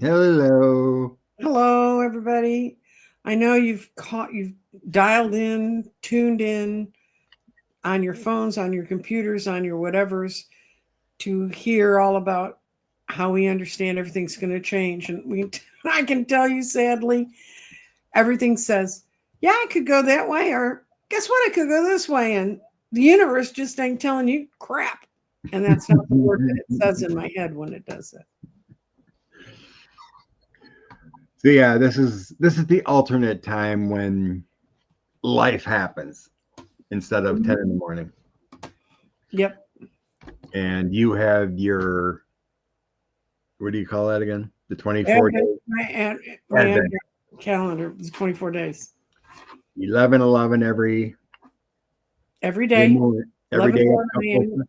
Hello. Hello, everybody. I know you've dialed in, tuned in on your phones, on your computers, on your whatevers to hear all about how we understand everything's going to change. And I can tell you sadly, everything says, yeah, I could go that way, or guess what? I could go this way. And the universe just ain't telling you crap. And that's not the word that it says in my head when it does it. So yeah, this is the alternate time when life happens instead of 10 in the morning. Yep. And you have your, what do you call that again? The 24 days. My calendar is 24 days. 11/11 every day. Every day.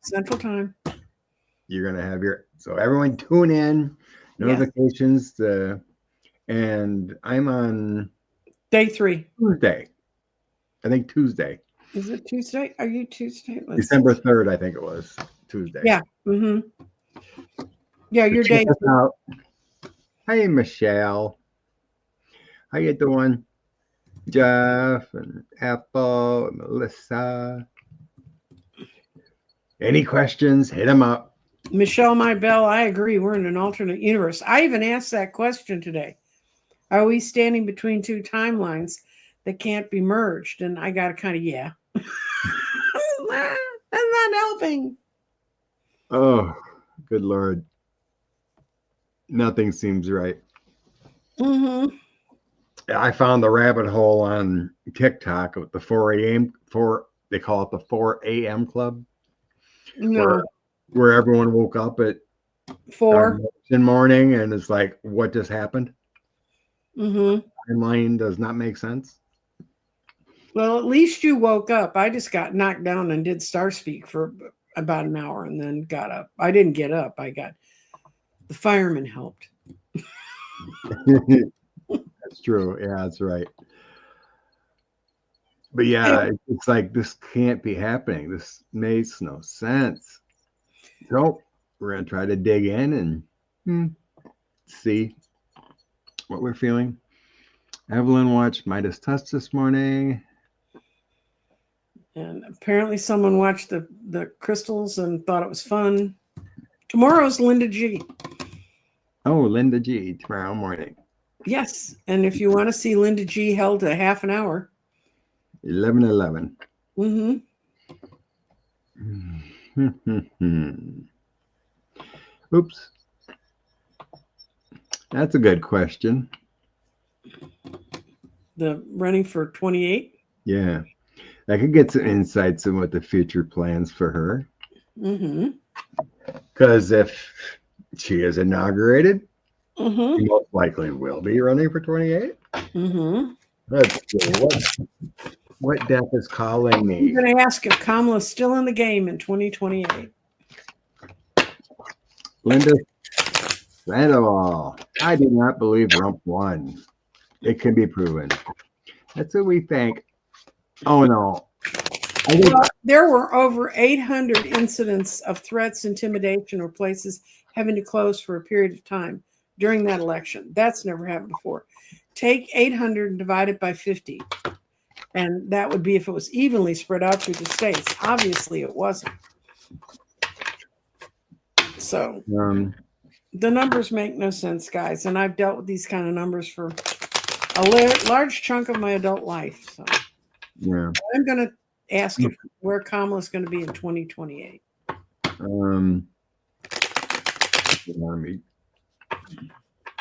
Central Time. You're going to have so everyone tune in, notifications. Yes. And I'm on day 3. Tuesday. I think Tuesday. Is it Tuesday? Are you Tuesday? December 3rd, I think it was Tuesday. Yeah. Mm-hmm. Yeah, your day. Hey, Michelle. How you doing? Jeff and Apple and Melissa. Any questions? Hit them up. Michelle, my bell, I agree. We're in an alternate universe. I even asked that question today. Are we standing between two timelines that can't be merged? And I got a kind of, yeah. That's not helping. Oh, good Lord. Nothing seems right. Mm-hmm. I found the rabbit hole on TikTok with the 4 a.m. They call it the 4 a.m. club. No. Where everyone woke up at 4 in the morning and it's like, what just happened? Mm-hmm. Timeline does not make sense. Well, at least you woke up. I just got knocked down and did Star Speak for about an hour and then got up. I didn't get up. The fireman helped. That's true. Yeah, that's right. But yeah, it's like, this can't be happening. This makes no sense. So we're going to try to dig in and see what we're feeling. Evelyn watched Midas Touch this morning. And apparently someone watched the crystals and thought it was fun. Tomorrow's Linda G. Oh, Linda G. Tomorrow morning. Yes. And if you want to see Linda G held a half an hour. 11/11. Mm-hmm. Oops. That's a good question. The running for 28? Yeah. I could get some insights on what the future plans for her. Mm-hmm. Because if she is inaugurated, mm-hmm. she most likely will be running for 28. Mm-hmm. Let's see. What death is calling me? I'm going to ask if Kamala's still in the game in 2028. Linda Sandoval. I do not believe Rump won. It can be proven. That's what we think. Oh, no. Well, there were over 800 incidents of threats, intimidation, or places having to close for a period of time during that election. That's never happened before. Take 800 and divide it by 50. And that would be if it was evenly spread out through the states. Obviously, it wasn't. So the numbers make no sense, guys. And I've dealt with these kind of numbers for a large chunk of my adult life. So yeah. I'm going to ask if where Kamala's going to be in 2028.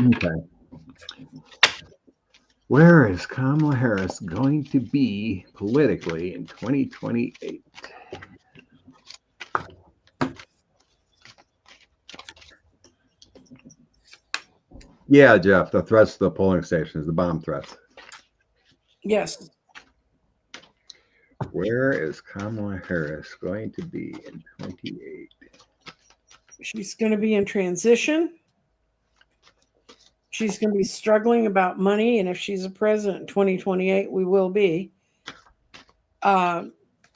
Okay. Where is Kamala Harris going to be politically in 2028? Yeah, Jeff, the threats to the polling stations, the bomb threats. Yes. Where is Kamala Harris going to be in 28? She's going to be in transition. She's going to be struggling about money, and if she's a president in 2028, we will be.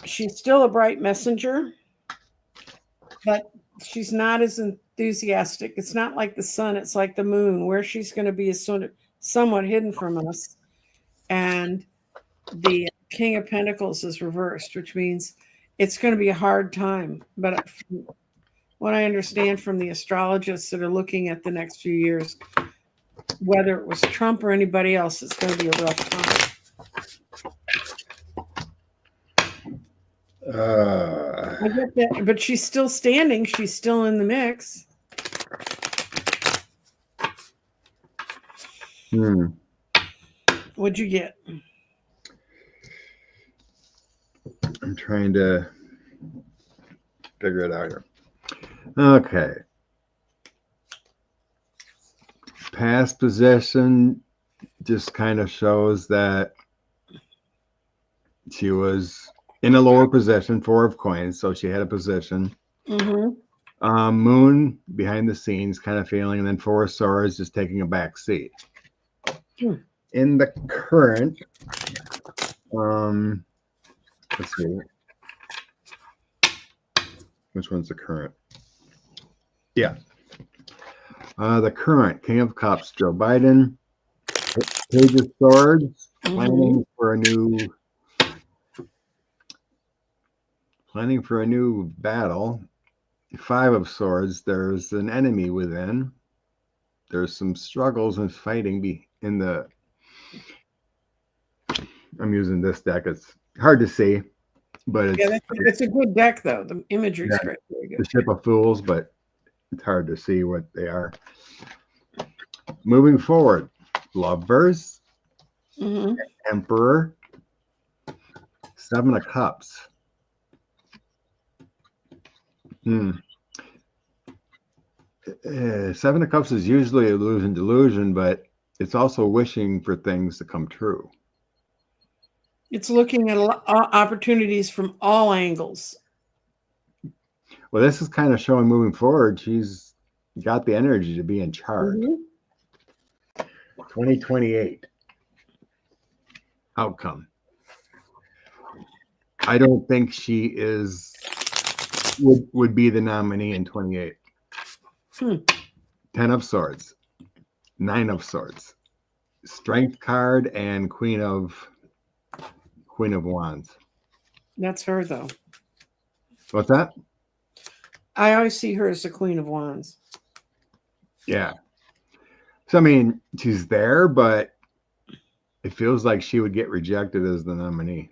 She's still a bright messenger, but she's not as enthusiastic. It's not like the sun, it's like the moon, where she's going to be is sort of somewhat hidden from us. And the King of Pentacles is reversed, which means it's going to be a hard time. But what I understand from the astrologists that are looking at the next few years, whether it was Trump or anybody else, it's going to be a rough time. I get that, but she's still standing. She's still in the mix. What'd you get? I'm trying to figure it out here. Okay. Past position just kind of shows that she was in a lower position, 4 of coins, so she had a position. Moon behind the scenes, kind of feeling, and then 4 of swords just taking a back seat. In the current, let's see, which one's the current? Yeah, the current King of Cups, Joe Biden, Page of Swords, planning for a new battle. 5 of Swords, there's an enemy within. There's some struggles and fighting in the. I'm using this deck. It's hard to see, but it's a good deck though. The imagery is very good. The Ship of Fools, but it's hard to see what they are. Moving forward, Lovers, Emperor, 7 of Cups. 7 of Cups is usually illusion delusion, but it's also wishing for things to come true. It's looking at opportunities from all angles. Well, this is kind of showing moving forward. She's got the energy to be in charge. 2028 outcome. I don't think she would be the nominee in 28. 10 of Swords, 9 of Swords, Strength card, and Queen of Wands. That's her though. What's that? I always see her as the Queen of Wands. Yeah. So I mean, she's there, but it feels like she would get rejected as the nominee.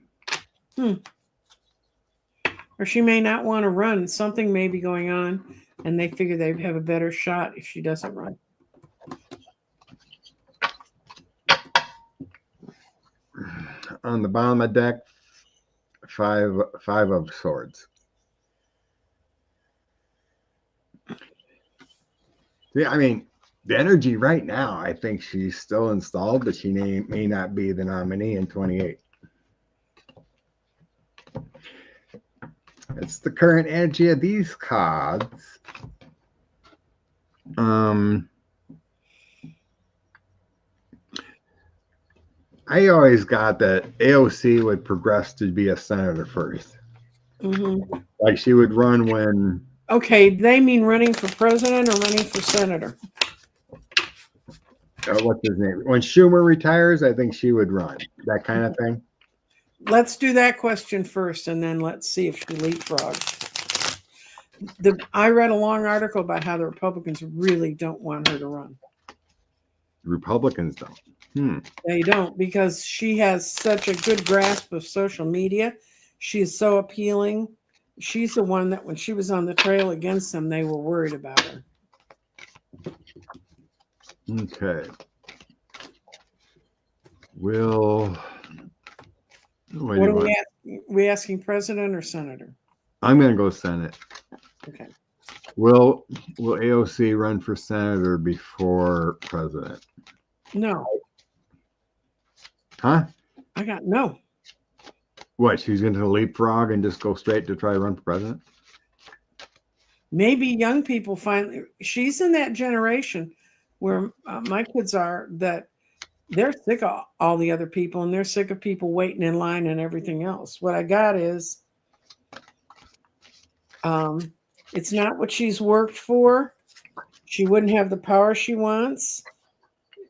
Or she may not want to run. Something may be going on, and they figure they have a better shot if she doesn't run. On the bottom of the deck, 5 of Swords. Yeah, I mean, the energy right now, I think she's still installed, but she may not be the nominee in 28. It's the current energy of these cards. I always got that AOC would progress to be a senator first. Like she would run when. Okay, they mean running for president or running for senator? What's his name? When Schumer retires, I think she would run. That kind of thing. Let's do that question first, and then let's see if she leapfrogs. I read a long article about how the Republicans really don't want her to run. Republicans don't. They don't, because she has such a good grasp of social media. She is so appealing. She's the one that when she was on the trail against them, they were worried about her. Okay. What are we asking, president or senator? I'm going to go Senate. Okay. Will AOC run for senator before president? No. Huh? I got no. What? She's going to leapfrog and just go straight to try to run for president? Maybe young people finally. She's in that generation where my kids are, that they're sick of all the other people, and they're sick of people waiting in line and everything else. What I got is, it's not what she's worked for, She wouldn't have the power she wants.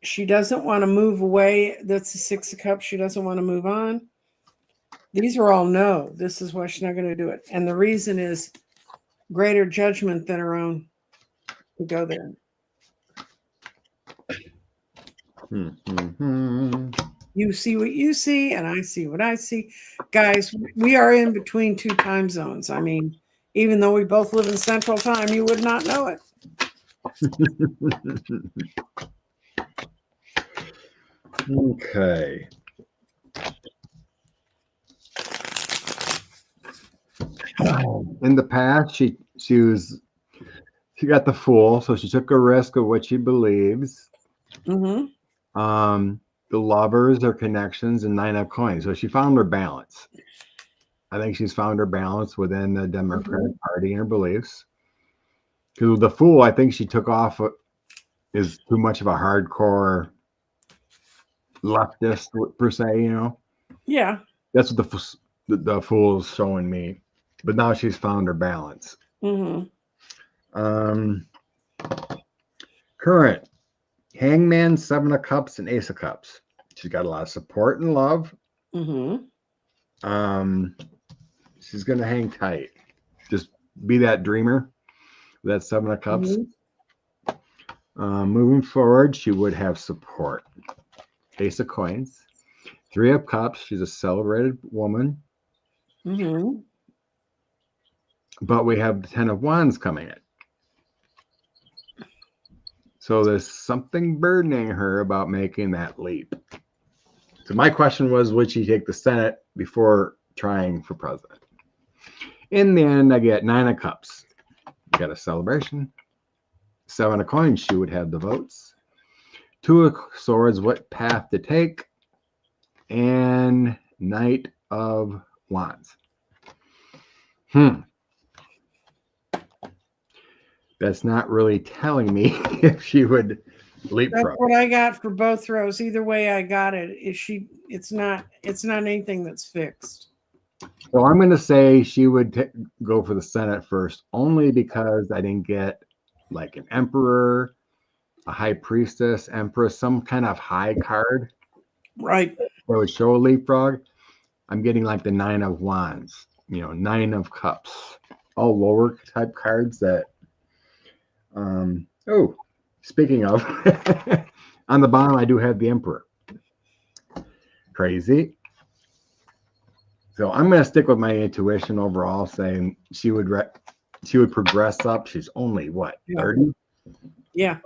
She doesn't want to move away. That's the Six of Cups. She doesn't want to move on. These are all no. This is why she's not going to do it. And the reason is greater judgment than her own to go there. You see what you see, and I see what I see. Guys, we are in between two time zones. I mean, even though we both live in Central Time, you would not know it. Okay. In the past, she got the Fool, so she took a risk of what she believes. Mm-hmm. The Lovers, their connections, and Nine of Coins. So she found her balance. I think she's found her balance within the Democratic Party and her beliefs. Because with the Fool, I think she took off is too much of a hardcore leftist per se, you know. Yeah. That's what the Fool's showing me. But now she's found her balance. Mm-hmm. Current Hangman, Seven of Cups, and Ace of Cups. She's got a lot of support and love. Mm-hmm. She's gonna hang tight. Just be that dreamer. That Seven of Cups. Moving forward, she would have support. Ace of Coins, Three of Cups. She's a celebrated woman. Mm-hmm. But we have the Ten of Wands coming in. So there's something burdening her about making that leap. So my question was, would she take the Senate before trying for president? In the end, I get Nine of Cups. You got a celebration. Seven of Coins, she would have the votes. Two of Swords, what path to take. And Knight of Wands. That's not really telling me if she would leapfrog. That's what I got for both rows. Either way I got it. It's not anything that's fixed. So I'm going to say she would go for the Senate first, only because I didn't get like an emperor, a high priestess, empress, some kind of high card. Right. That would show a leapfrog. I'm getting like the Nine of Wands, Nine of Cups, all lower type cards that. Speaking of, on the bottom, I do have the Emperor. Crazy. So I'm going to stick with my intuition overall, saying she would progress up. She's only what, 30? Yeah.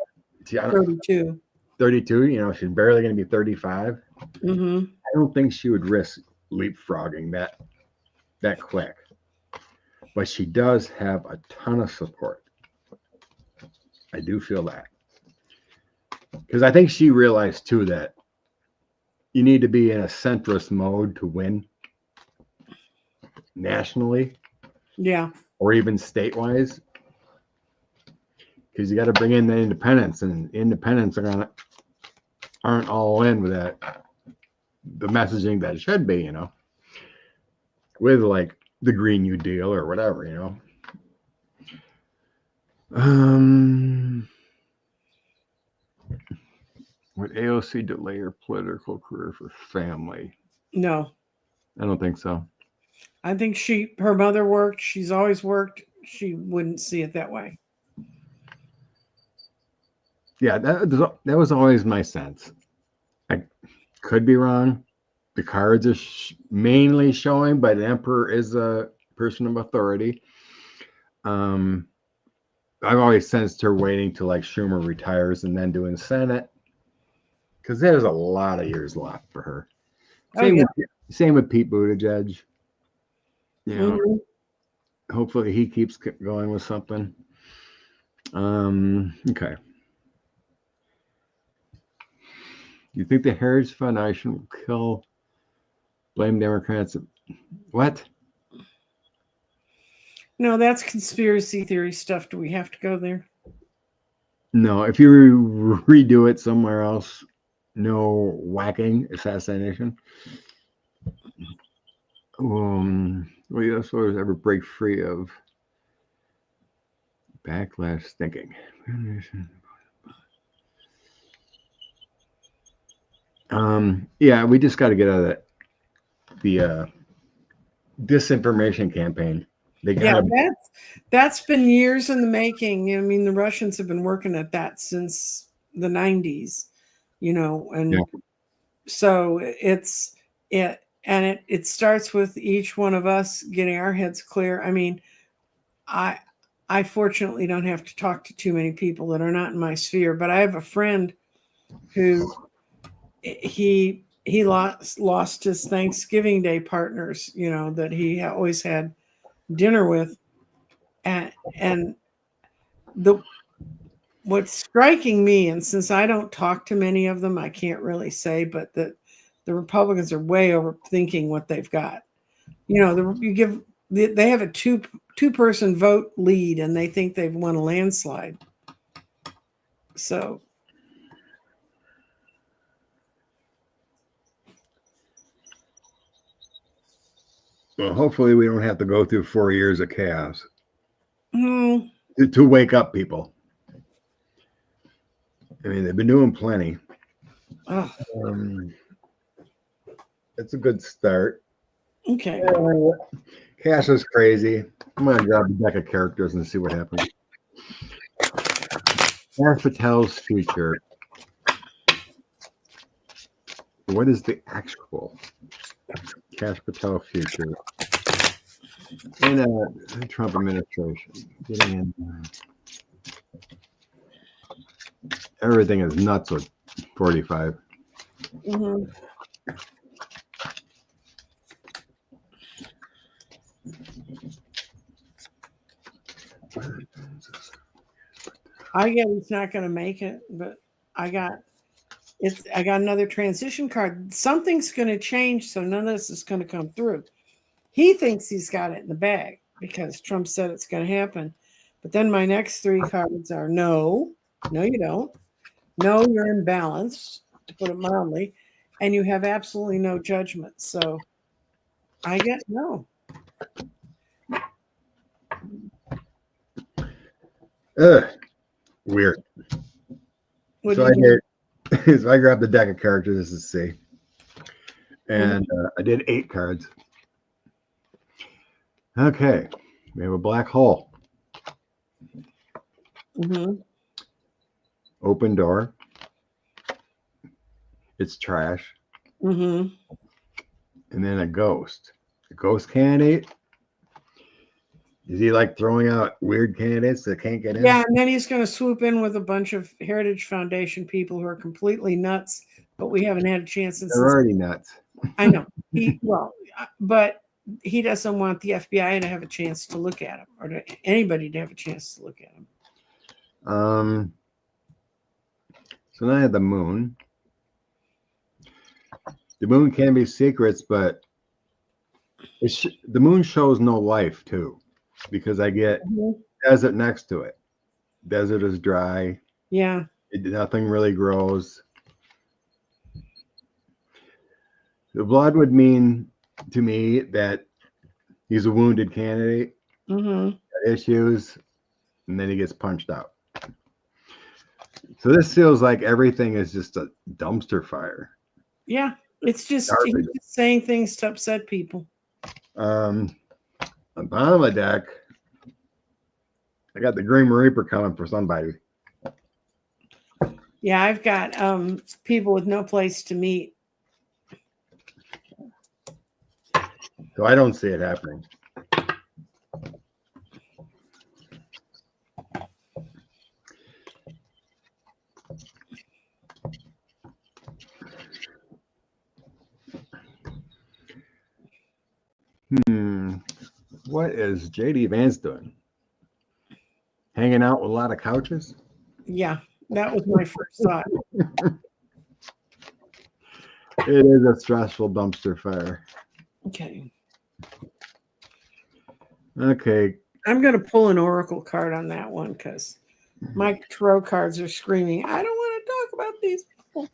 32. 32. She's barely going to be 35. Mm-hmm. I don't think she would risk leapfrogging that quick. But she does have a ton of support. I do feel that. Because I think she realized, too, that you need to be in a centrist mode to win nationally. Yeah. Or even state-wise. Because you got to bring in the independents, and independents aren't all in with that, the messaging that it should be, with like the Green New Deal or whatever, Would AOC delay her political career for family? No. I don't think so. I think her mother worked. She's always worked. She wouldn't see it that way. Yeah, that was always my sense. I could be wrong. The cards are mainly showing, but the Emperor is a person of authority. I've always sensed her waiting till like Schumer retires and then doing Senate, because there's a lot of years left for her. Same with Pete Buttigieg. Hopefully he keeps going with something. Okay. You think the Heritage Foundation will blame Democrats? What? No, that's conspiracy theory stuff. Do we have to go there? No, if you redo it somewhere else, no whacking assassination. Will UFOs ever break free of Backlash thinking. Yeah, we just got to get out of the disinformation campaign. They got that's been years in the making. I mean, the Russians have been working at that since the 90s, and so it starts with each one of us getting our heads clear. I mean, I fortunately don't have to talk to too many people that are not in my sphere, but I have a friend who he lost his Thanksgiving Day partners, that he always had dinner with, and what's striking me, and since I don't talk to many of them, I can't really say, but the Republicans are way overthinking what they've got. They have a two-person vote lead, and they think they've won a landslide. So, well, hopefully we don't have to go through 4 years of chaos to wake up people. I mean, they've been doing plenty. It's a good start. Okay. Kash is crazy. I'm going to grab a deck of characters and see what happens. Kash Patel's future. What is the actual Kash Patel future in the Trump administration? Getting in. Everything is nuts with 45. I get he's not going to make it, but I got another transition card. Something's going to change, so none of this is going to come through. He thinks he's got it in the bag because Trump said it's going to happen. But then my next 3 cards are no, you don't. No, you're imbalanced, to put it mildly, and you have absolutely no judgment. So I get no. Weird. So I grabbed the deck of characters to see, and I did 8 cards. Okay, we have a black hole. Open door. It's trash. And then a ghost. A ghost candidate. Is he like throwing out weird candidates that can't get in? Yeah, and then he's going to swoop in with a bunch of Heritage Foundation people who are completely nuts, but we haven't had a chance. They're already nuts. I know. But he doesn't want the FBI to have a chance to look at him, or anybody to have a chance to look at him. So now I have the moon. The moon can be secrets, but the moon shows no life too, because I get desert next to it. Desert is dry. Yeah. Nothing really grows. The blood would mean to me that he's a wounded candidate, issues, and then he gets punched out. So this feels like everything is just a dumpster fire. Yeah, it's just he's just saying things to upset people. On the bottom of the deck, I got the Grim Reaper coming for somebody. Yeah, I've got people with no place to meet. So I don't see it happening. What is JD Vance doing? Hanging out with a lot of couches? Yeah, that was my first thought. It is a stressful dumpster fire. Okay. Okay. I'm going to pull an oracle card on that one because my tarot cards are screaming, I don't want to talk about these people.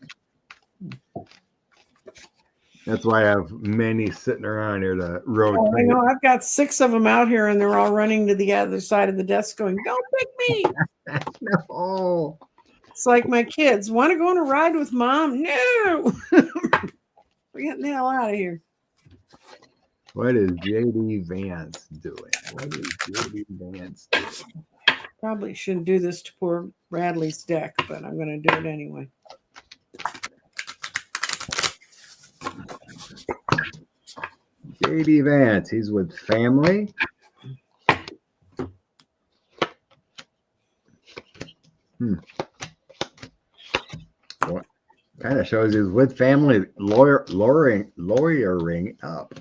That's why I have many sitting around here to Oh, rotate. I know. I've got 6 of them out here, and they're all running to the other side of the desk going, "Don't pick me." No. It's like my kids want to go on a ride with mom. No. We're getting the hell out of here. What is JD Vance doing? What is JD Vance doing? Probably shouldn't do this to poor Bradley's deck, but I'm going to do it anyway. JD Vance, he's with family. What kind of shows he's with family lawyering up.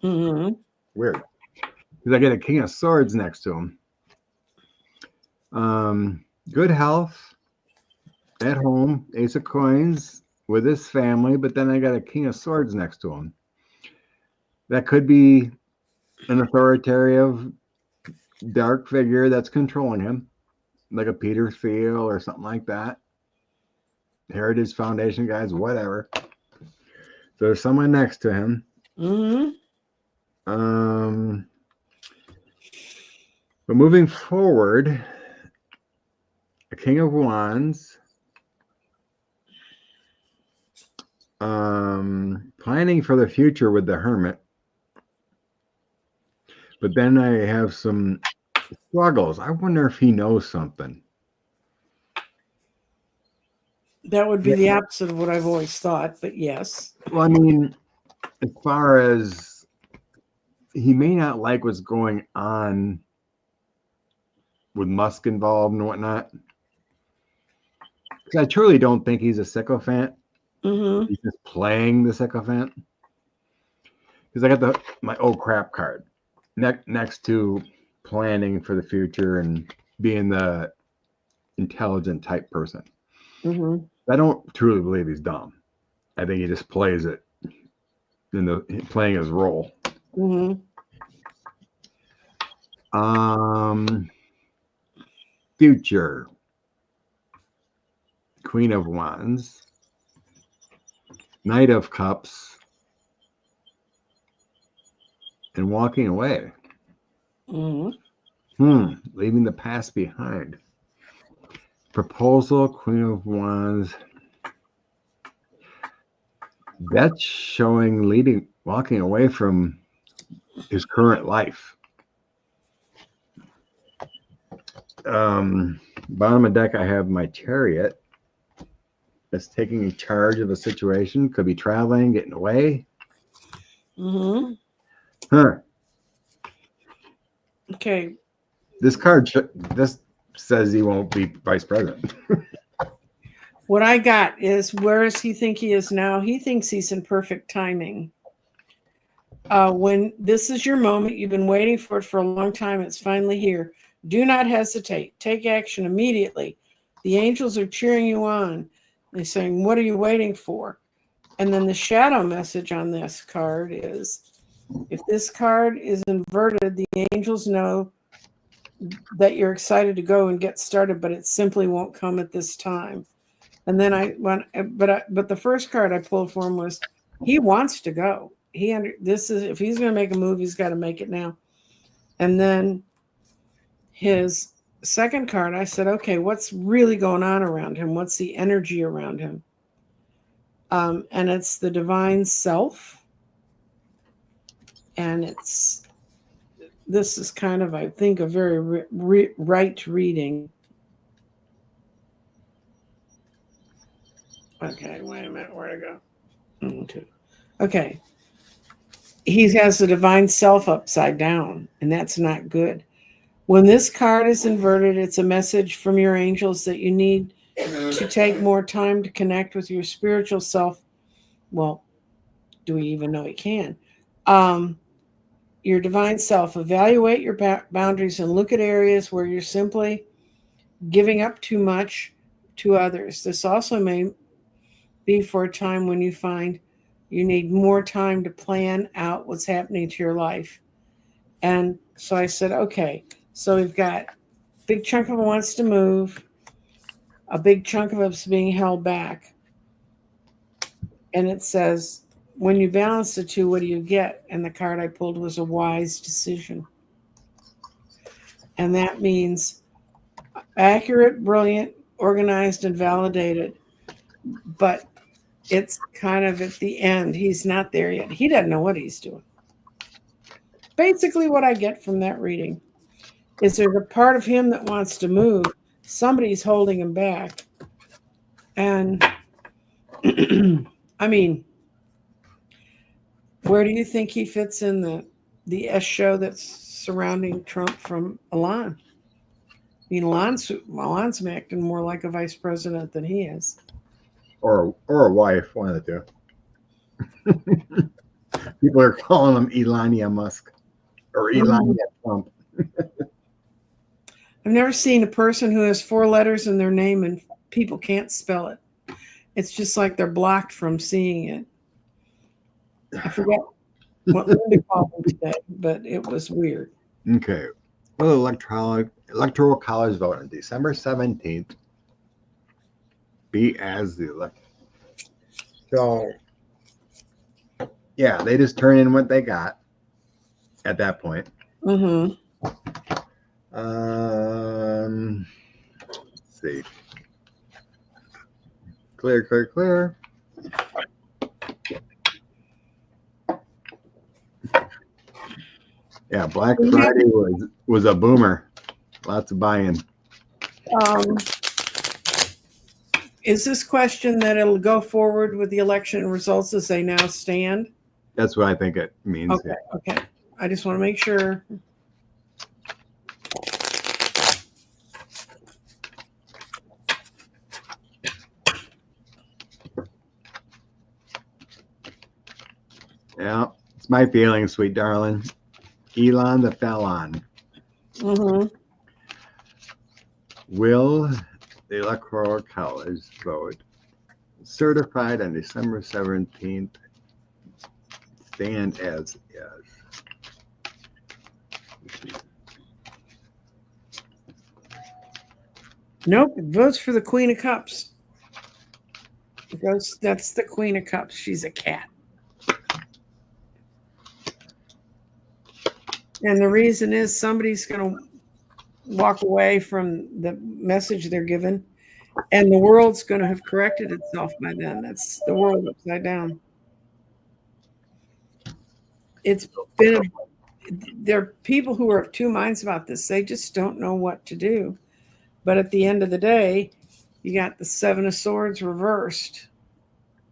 Mm-hmm. Weird. Because I get a King of Swords next to him. Good health at home, Ace of Coins with his family, but then I got a King of Swords next to him. That could be an authoritative dark figure that's controlling him, like a Peter Thiel or something like that. Heritage Foundation guys, whatever. So there's someone next to him. Mm-hmm. But moving forward, a King of Wands. Planning for the future with the Hermit. But then I have some struggles. I wonder if he knows something. That would be the opposite of what I've always thought, but yes. Well, I mean, as far as he may not like what's going on with Musk involved and whatnot. Because I truly don't think he's a sycophant. Mm-hmm. He's just playing the sycophant. Because I got my oh crap card next to planning for the future and being the intelligent type person. Mm-hmm. I don't truly believe he's dumb. I think he just plays it playing his role. Mm-hmm. Future. Queen of Wands. Knight of Cups. And walking away. Mm-hmm. Leaving the past behind. Proposal, Queen of Wands. That's showing walking away from his current life. Bottom of deck, I have my Chariot. That's taking charge of a situation. Could be traveling, getting away. Mm-hmm. Okay. This card, this says he won't be vice president. What I got is, where does he think he is now? He thinks he's in perfect timing. When this is your moment, you've been waiting for it for a long time. It's finally here. Do not hesitate. Take action immediately. The angels are cheering you on. They're saying, what are you waiting for? And then the shadow message on this card is, if this card is inverted, the angels know that you're excited to go and get started, but it simply won't come at this time. And then but the first card I pulled for him was, he wants to go. If he's going to make a move, he's got to make it now. And then his second card, I said, okay, what's really going on around him? What's the energy around him? And it's the divine self. And this is kind of, I think, a very right reading. Okay, wait a minute. Where'd it go? Okay. He has the divine self upside down, and that's not good. When this card is inverted, it's a message from your angels that you need to take more time to connect with your spiritual self. Well, do we even know he can? Your divine self. Evaluate your boundaries and look at areas where you're simply giving up too much to others. This also may be for a time when you find you need more time to plan out what's happening to your life. And so I said, okay, so we've got a big chunk of it wants to move, a big chunk of it's being held back. And it says, when you balance the two, what do you get? And the card I pulled was a wise decision. And that means accurate, brilliant, organized, and validated. But it's kind of at the end. He's not there yet. He doesn't know what he's doing. Basically, what I get from that reading is there's a part of him that wants to move. Somebody's holding him back. And I mean, where do you think he fits in the S show that's surrounding Trump from Elon? I mean, Elon's acting more like a vice president than he is. Or a wife, one of the two. People are calling him Elon Musk or Elon Trump. I've never seen a person who has 4 letters in their name and people can't spell it. It's just like they're blocked from seeing it. I forget what Linda called him today, but it was weird. Okay. Well, Electoral College vote on December 17th. Be as the elect. So, yeah, they just turn in what they got at that point. Mm-hmm. Let's see. Clear. Yeah, Black Friday was a boomer. Lots of buy-in. Is this question that it'll go forward with the election results as they now stand? That's what I think it means. Okay, okay. I just want to make sure. Yeah, it's my feeling, sweet darling. Elon the Felon. Mm-hmm. Will the Electoral College vote certified on December 17th stand as is? Nope, it votes for the Queen of Cups. That's the Queen of Cups. She's a cat. And the reason is somebody's going to walk away from the message they're given, and the world's going to have corrected itself by then. That's the world upside down. There are people who are of two minds about this. They just don't know what to do. But at the end of the day, you got the 7 of Swords reversed.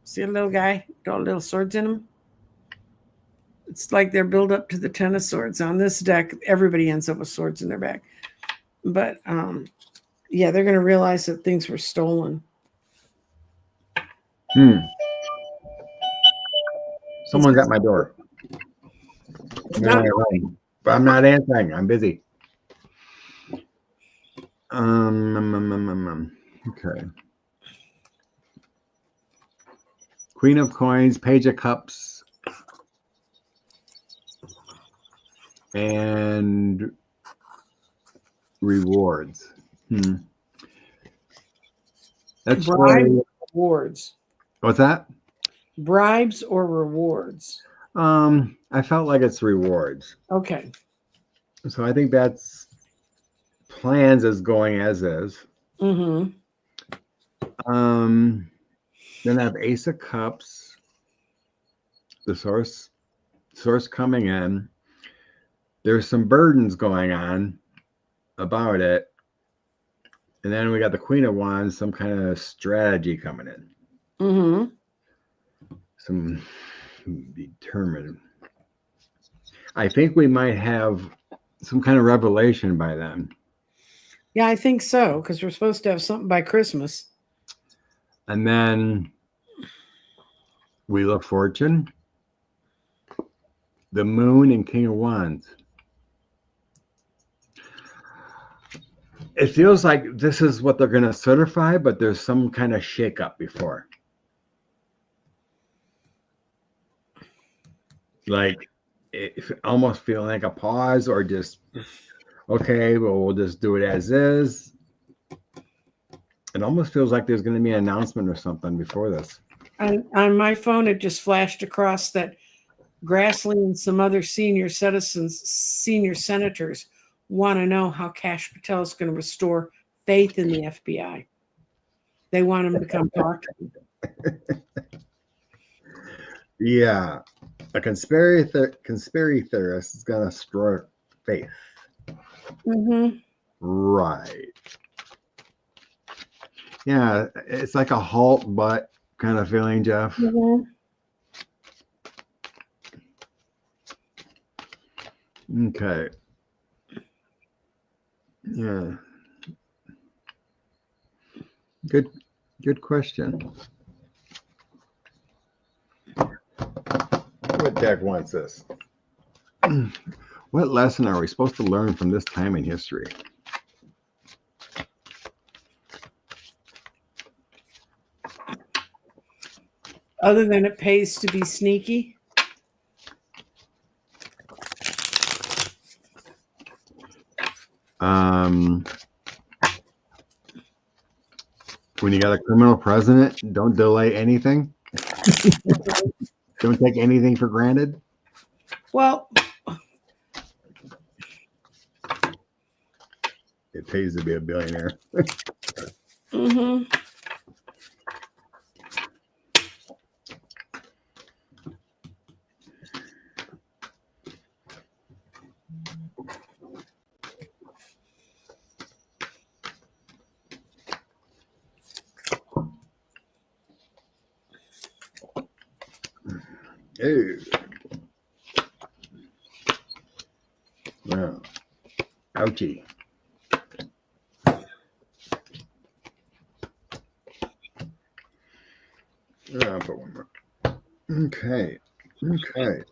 See a little guy, got little swords in him? It's like they're built up to the 10 of Swords. On this deck, everybody ends up with swords in their back. But, yeah, they're going to realize that things were stolen. Someone's at my door. Not But I'm not answering. I'm busy. Okay. Queen of Coins, Page of Cups, and rewards. That's bribes or rewards. What's that? Bribes or rewards. I felt like it's rewards. Okay. So I think that's plans is going as is. Mm-hmm. Then I have Ace of Cups, the source coming in. There's some burdens going on about it. And then we got the Queen of Wands, some kind of strategy coming in. Mm-hmm. Some determined. I think we might have some kind of revelation by then. Yeah, I think so, because we're supposed to have something by Christmas. And then Wheel of Fortune, the Moon, and King of Wands. It feels like this is what they're going to certify, but there's some kind of shakeup before. Like, it almost feeling like a pause, or just, okay, well, we'll just do it as is. It almost feels like there's going to be an announcement or something before this. On my phone, it just flashed across that Grassley and some other senior senators want to know how Kash Patel is going to restore faith in the FBI. They want him to come talk to them. Yeah. A conspiracy theorist is going to destroy faith. Mm-hmm. Right. Yeah. It's like a halt but kind of feeling, Jeff. Mm-hmm. Okay. Yeah. Good question. What deck wants this? What lesson are we supposed to learn from this time in history? Other than it pays to be sneaky. When you got a criminal president, don't delay anything. Don't take anything for granted. Well, It pays to be a billionaire. mm-hmm. Ew. Wow. Ouchie. I'll put one more. Okay. Okay.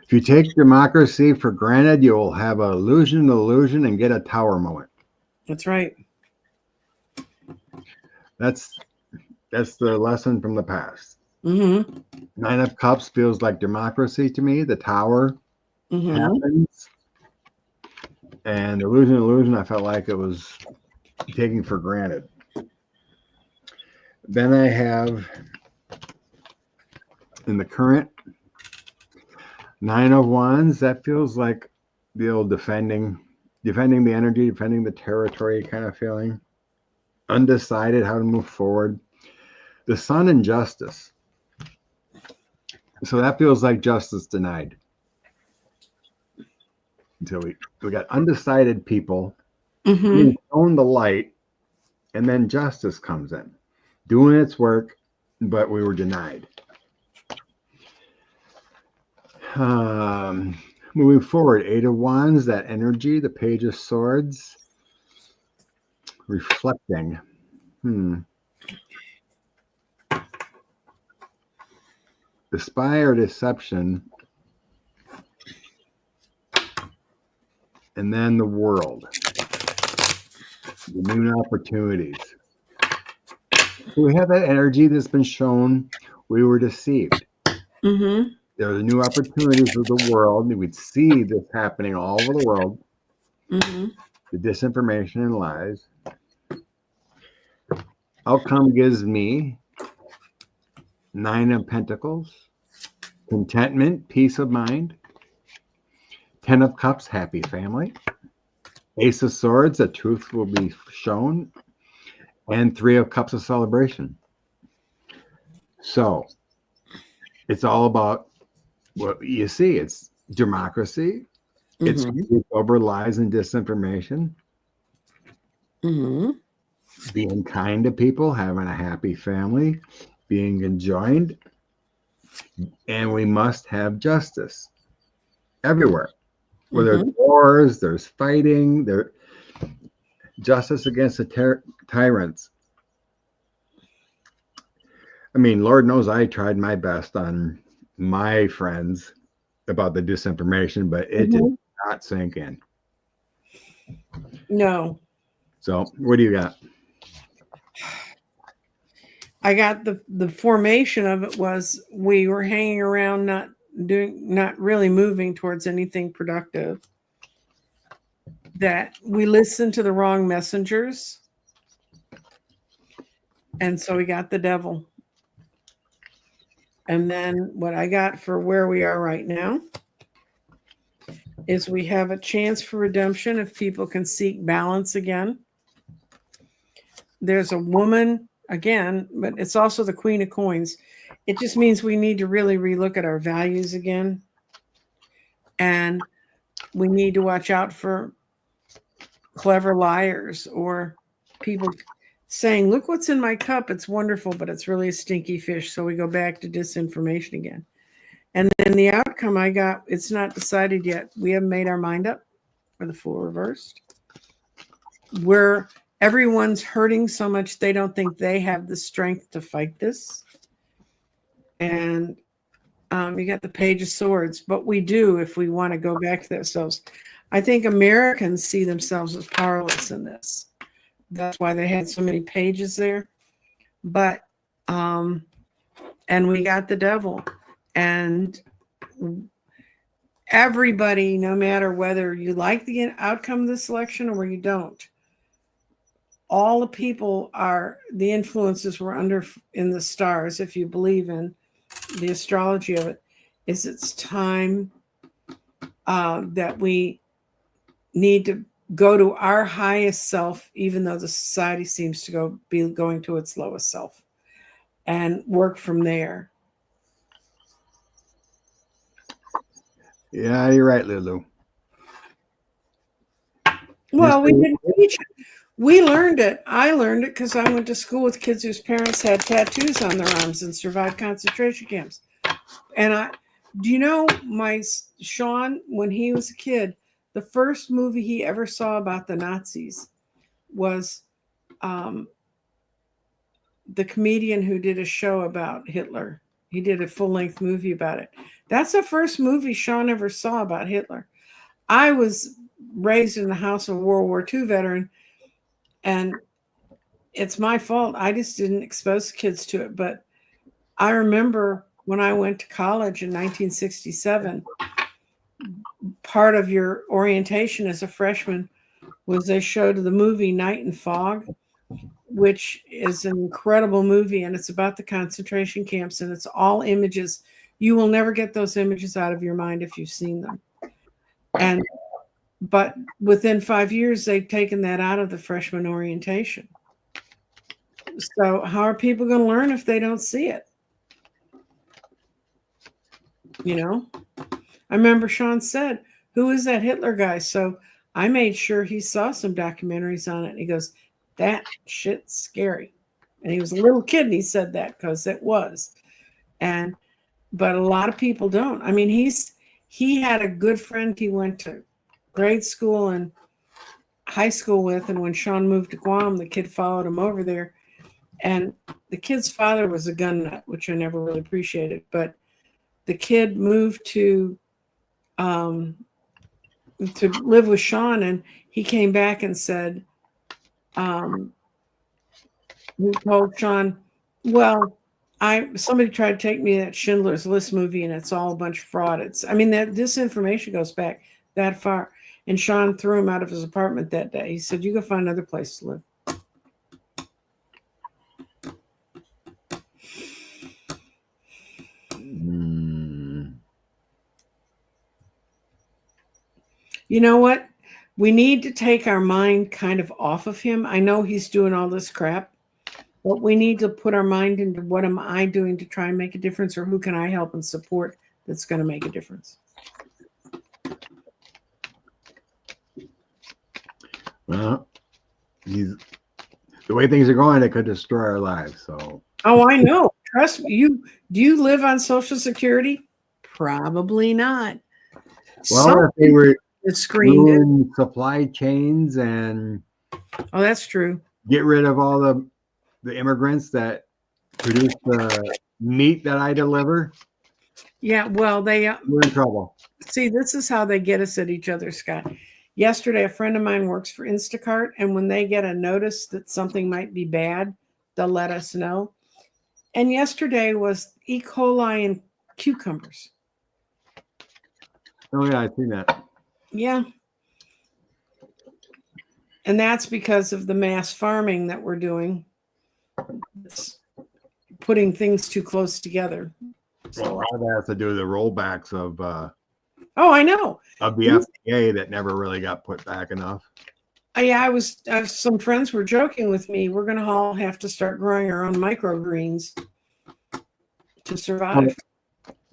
If you take democracy for granted, you will have an illusion, and get a tower moment. That's right. That's the lesson from the past. Mm-hmm. Nine of Cups feels like democracy to me. The tower happens. And illusion, I felt like it was taken for granted. Then I have in the current Nine of Wands, that feels like the old defending the energy, defending the territory kind of feeling. Undecided how to move forward. The Sun and Justice. So that feels like justice denied. Until we got undecided people being shown the light, and then justice comes in, doing its work, but we were denied. Moving forward, Eight of Wands, that energy, the Page of Swords, reflecting. The Spy or Deception, and then the World, the new opportunities. So we have that energy that's been shown we were deceived. Mm-hmm. There are the new opportunities of the world. We'd see this happening all over the world. Mm-hmm. The disinformation and lies. Outcome gives me Nine of Pentacles, contentment, peace of mind. Ten of Cups, happy family. Ace of Swords, the truth will be shown. And Three of Cups of celebration. So it's all about what you see. It's democracy. It's over lies and disinformation. Being kind to people, having a happy family, being enjoined. And we must have justice everywhere. Where there's wars, there's fighting, there's justice against the tyrants. I mean, Lord knows I tried my best on my friends about the disinformation, but it did not sink in. No. So what do you got? I got the formation of it was we were hanging around, not really moving towards anything productive. that we listened to the wrong messengers. And so we got the devil. And then what I got for where we are right now is we have a chance for redemption if people can seek balance again. There's a woman again, but it's also the Queen of Coins. It just means we need to really relook at our values again. And we need to watch out for clever liars or people saying, look what's in my cup. It's wonderful, but it's really a stinky fish. So we go back to disinformation again. And then the outcome I got, it's not decided yet. We haven't made our mind up for the Fool reversed. Where everyone's hurting so much they don't think they have the strength to fight this. And you got the Page of Swords, but we do if we want to go back to ourselves. I think Americans see themselves as powerless in this. That's why they had so many pages there. But, and we got the devil. And everybody, no matter whether you like the outcome of this election or you don't, all the people are, the influences were under in the stars, if you believe in the astrology of it, is it's time that we need to go to our highest self, even though the society seems to be going to its lowest self, and work from there. Yeah, you're right, Lulu. Well, we didn't teach it. We learned it. I learned it because I went to school with kids whose parents had tattoos on their arms and survived concentration camps. And do you know my Sean, when he was a kid, the first movie he ever saw about the Nazis was the comedian who did a show about Hitler. He did a full-length movie about it. That's the first movie Sean ever saw about Hitler. I was raised in the house of a World War II veteran, and it's my fault. I just didn't expose kids to it. But I remember when I went to college in 1967, part of your orientation as a freshman was they showed the movie Night and Fog, which is an incredible movie, and it's about the concentration camps, and it's all images. You will never get those images out of your mind if you've seen them. But within 5 years, they've taken that out of the freshman orientation. So how are people going to learn if they don't see it? You know, I remember Sean said, who is that Hitler guy? So I made sure he saw some documentaries on it. And he goes, that shit's scary. And he was a little kid and he said that because it was. But a lot of people don't. I mean, he had a good friend he went to grade school and high school with. And when Sean moved to Guam, the kid followed him over there. And the kid's father was a gun nut, which I never really appreciated. But the kid moved to live with Sean, and he came back and said, he told Sean, well, somebody tried to take me that Schindler's List movie, and it's all a bunch of fraud. That disinformation goes back that far. And Sean threw him out of his apartment that day. He said, you go find another place to live. You know what? We need to take our mind kind of off of him. I know he's doing all this crap, but we need to put our mind into what am I doing to try and make a difference, or who can I help and support that's going to make a difference? Well, the way things are going, it could destroy our lives. So. Oh, I know. Trust me. Do you live on Social Security? Probably not. Well, if they were screened supply chains and that's true. Get rid of all the immigrants that produce the meat that I deliver. Yeah, well, we're in trouble. See, this is how they get us at each other, Scott. Yesterday, a friend of mine works for Instacart, and when they get a notice that something might be bad, they'll let us know. And yesterday was E. coli in cucumbers. Oh, yeah, I've seen that. Yeah. And that's because of the mass farming that we're doing. It's putting things too close together. Well, a lot of that has to do with the rollbacks of Oh, I know. the FDA that never really got put back enough. Some friends were joking with me. We're going to all have to start growing our own microgreens to survive.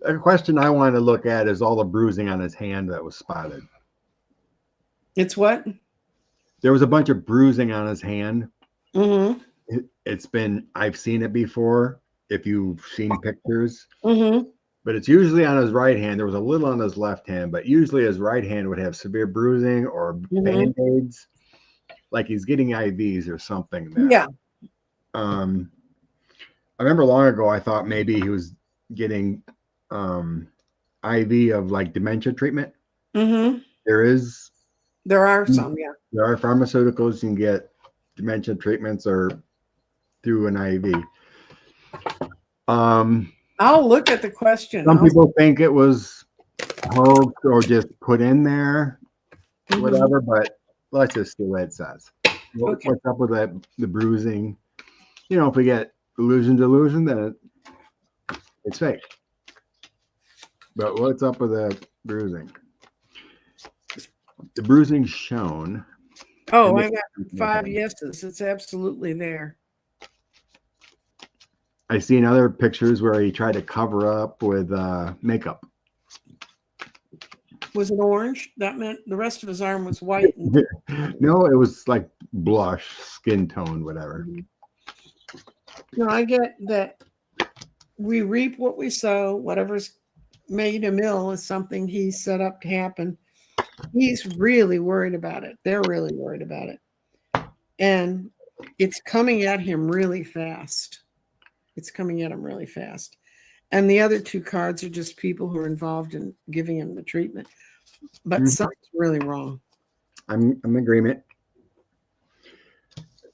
A question I wanted to look at is all the bruising on his hand that was spotted. It's what? There was a bunch of bruising on his hand. Mm-hmm. I've seen it before, if you've seen pictures. Mm-hmm. But it's usually on his right hand. There was a little on his left hand, but usually his right hand would have severe bruising or band-aids, like he's getting IVs or something. Yeah. I remember long ago, I thought maybe he was getting IV of like dementia treatment. Mm-hmm. There are some, yeah. There are pharmaceuticals you can get dementia treatments or through an IV. I'll look at the question. Some people think it was hoax or just put in there, whatever, but let's just see what it says. What's up with the bruising? You know, if we get delusion, then it's fake. But what's up with the bruising? The bruising shown. Oh, I got 5 yeses. It's absolutely there. I've seen other pictures where he tried to cover up with makeup. Was it orange? That meant the rest of his arm was white. No, it was like blush, skin tone, whatever. No, I get that we reap what we sow. Whatever's made him ill is something he set up to happen. He's really worried about it. They're really worried about it. And it's coming at him really fast. And the other 2 cards are just people who are involved in giving him the treatment. But something's really wrong. I'm in agreement.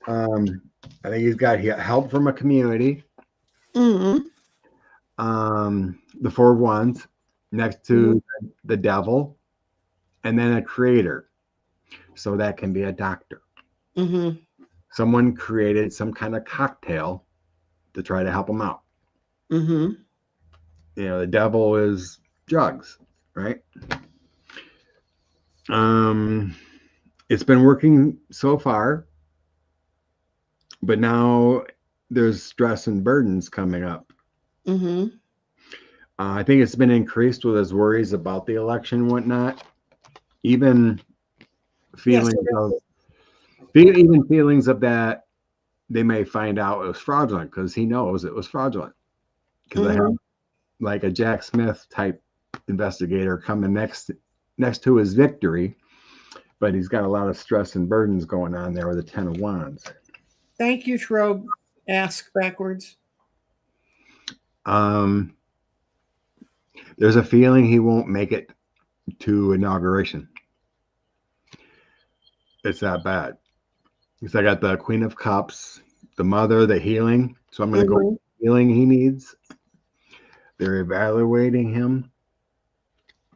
I think he's got help from a community. Mm-hmm. The 4 of Wands next to the devil, and then a creator. So that can be a doctor. Mm-hmm. Someone created some kind of cocktail to try to help him out. Mm-hmm. You know, the devil is drugs, right? It's been working so far, but now there's stress and burdens coming up. Mm-hmm. I think it's been increased with his worries about the election and whatnot. Even feelings of that they may find out it was fraudulent, because he knows it was fraudulent. Because I have like a Jack Smith type investigator coming next to his victory, but he's got a lot of stress and burdens going on there with the 10 of Wands. Thank you, Trobe. Ask backwards. There's a feeling he won't make it to inauguration. It's that bad. Because I got the Queen of Cups, the Mother, the healing. So I'm going to go with the healing he needs. They're evaluating him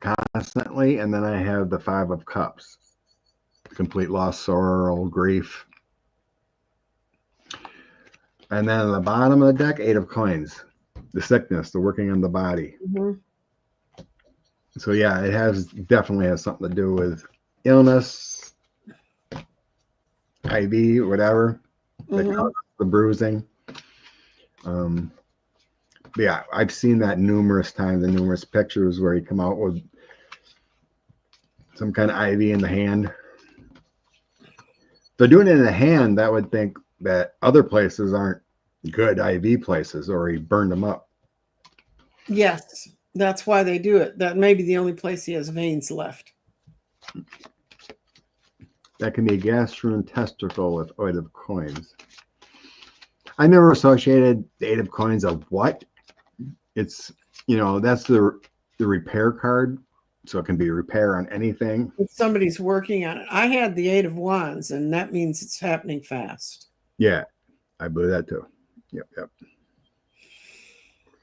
constantly. And then I have the 5 of Cups. Complete loss, sorrow, grief. And then at the bottom of the deck, 8 of Coins. The sickness, the working on the body. So yeah, it definitely has something to do with illness, IV, whatever, the bruising. Yeah, I've seen that numerous times in numerous pictures where he come out with some kind of IV in the hand. If they're doing it in the hand, that would think that other places aren't good IV places, or he burned them up. Yes, that's why they do it. That may be the only place he has veins left. That can be a gastrointestinal with 8 of Coins. I never associated the 8 of Coins of what? It's, that's the repair card. So it can be repair on anything. If somebody's working on it. I had the 8 of Wands, and that means it's happening fast. Yeah, I believe that too. Yep.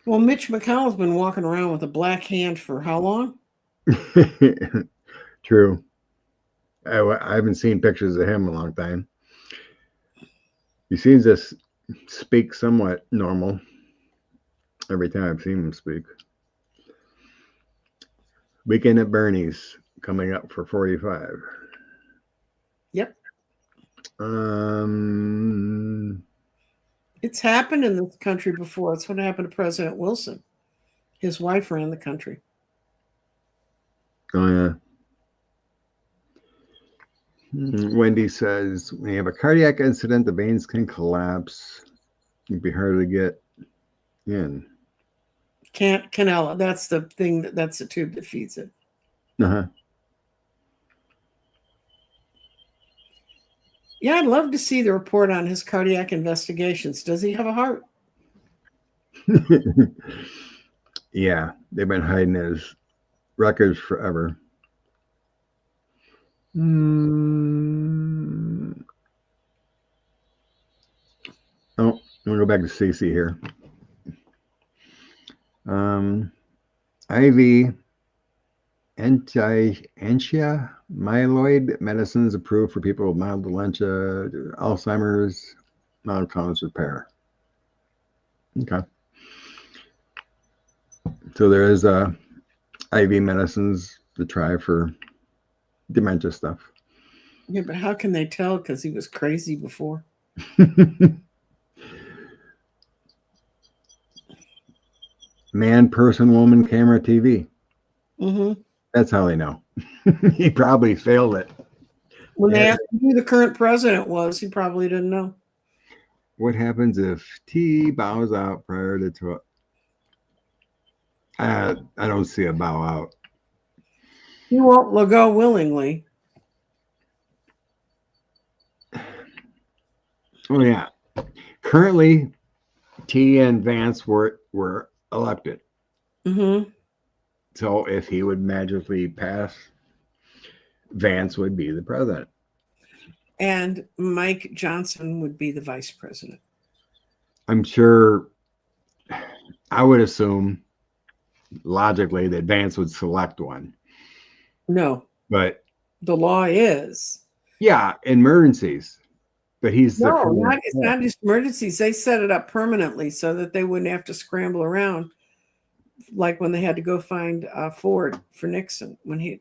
Well, Mitch McConnell's been walking around with a black hand for how long? True. I haven't seen pictures of him in a long time. He seems to speak somewhat normal every time I've seen him speak. Weekend at Bernie's coming up for 45. Yep. It's happened in this country before. It's what happened to President Wilson. His wife ran the country. Oh, yeah. Wendy says, when you have a cardiac incident, the veins can collapse. It'd be hard to get in. Canella, that's the thing, that's the tube that feeds it. Uh-huh. Yeah, I'd love to see the report on his cardiac investigations. Does he have a heart? Yeah, they've been hiding his records forever. Oh, I'm going to go back to Cece here. IV anti-myeloid medicines approved for people with mild dementia, Alzheimer's, mild cause repair. Okay. So there is IV medicines to try for dementia stuff. Yeah, but how can they tell? Because he was crazy before. Man, person, woman, camera, TV. Mm-hmm. That's how they know. He probably failed it. When they asked who the current president was, he probably didn't know. What happens if T bows out prior to I don't see a bow out. He won't go willingly. Oh yeah. Currently, T and Vance were elected. Mm-hmm. So if he would magically pass, Vance would be the president. And Mike Johnson would be the vice president. I'm sure, I would assume, logically, that Vance would select one. No. But the law is. Yeah, emergencies. But he's it's not just emergencies. They set it up permanently so that they wouldn't have to scramble around, like when they had to go find Ford for Nixon when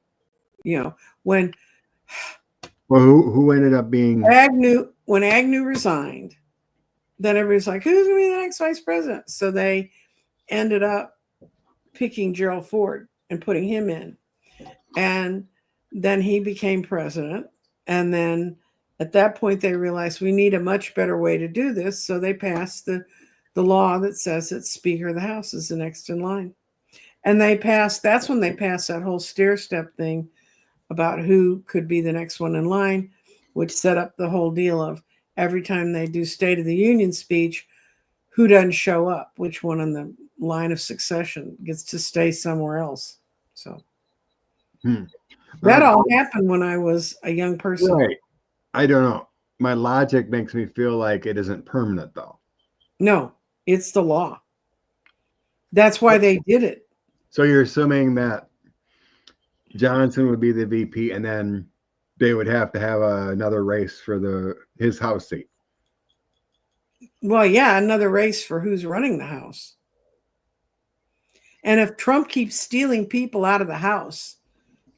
when. Well, who ended up being Agnew? When Agnew resigned, then everybody's like, "Who's going to be the next vice president?" So they ended up picking Gerald Ford and putting him in, and then he became president, and then. At that point, they realized we need a much better way to do this. So they passed the law that says that Speaker of the House is the next in line. And that's when they passed that whole stair-step thing about who could be the next one in line, which set up the whole deal of every time they do State of the Union speech, who doesn't show up, which one in the line of succession gets to stay somewhere else. So that all happened when I was a young person. Right. I don't know. My logic makes me feel like it isn't permanent, though. No, it's the law. That's why they did it. So you're assuming that Johnson would be the VP, and then they would have to have another race for his House seat. Well, yeah, another race for who's running the House. And if Trump keeps stealing people out of the House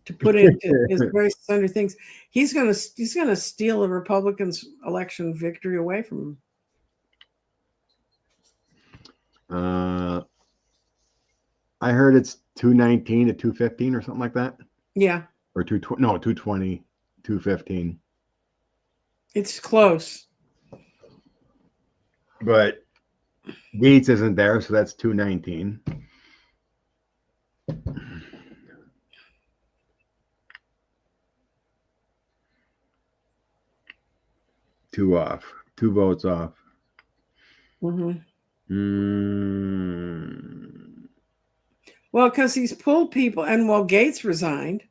to put into his various other things, he's gonna steal a Republicans' election victory away from him. I heard it's 219 to 215 or something like that. Yeah. Or 220, 215. It's close. But Gates isn't there, so that's 219. Two off. 2 votes off. Mm-hmm. Well, because he's pulled people, and Gates resigned,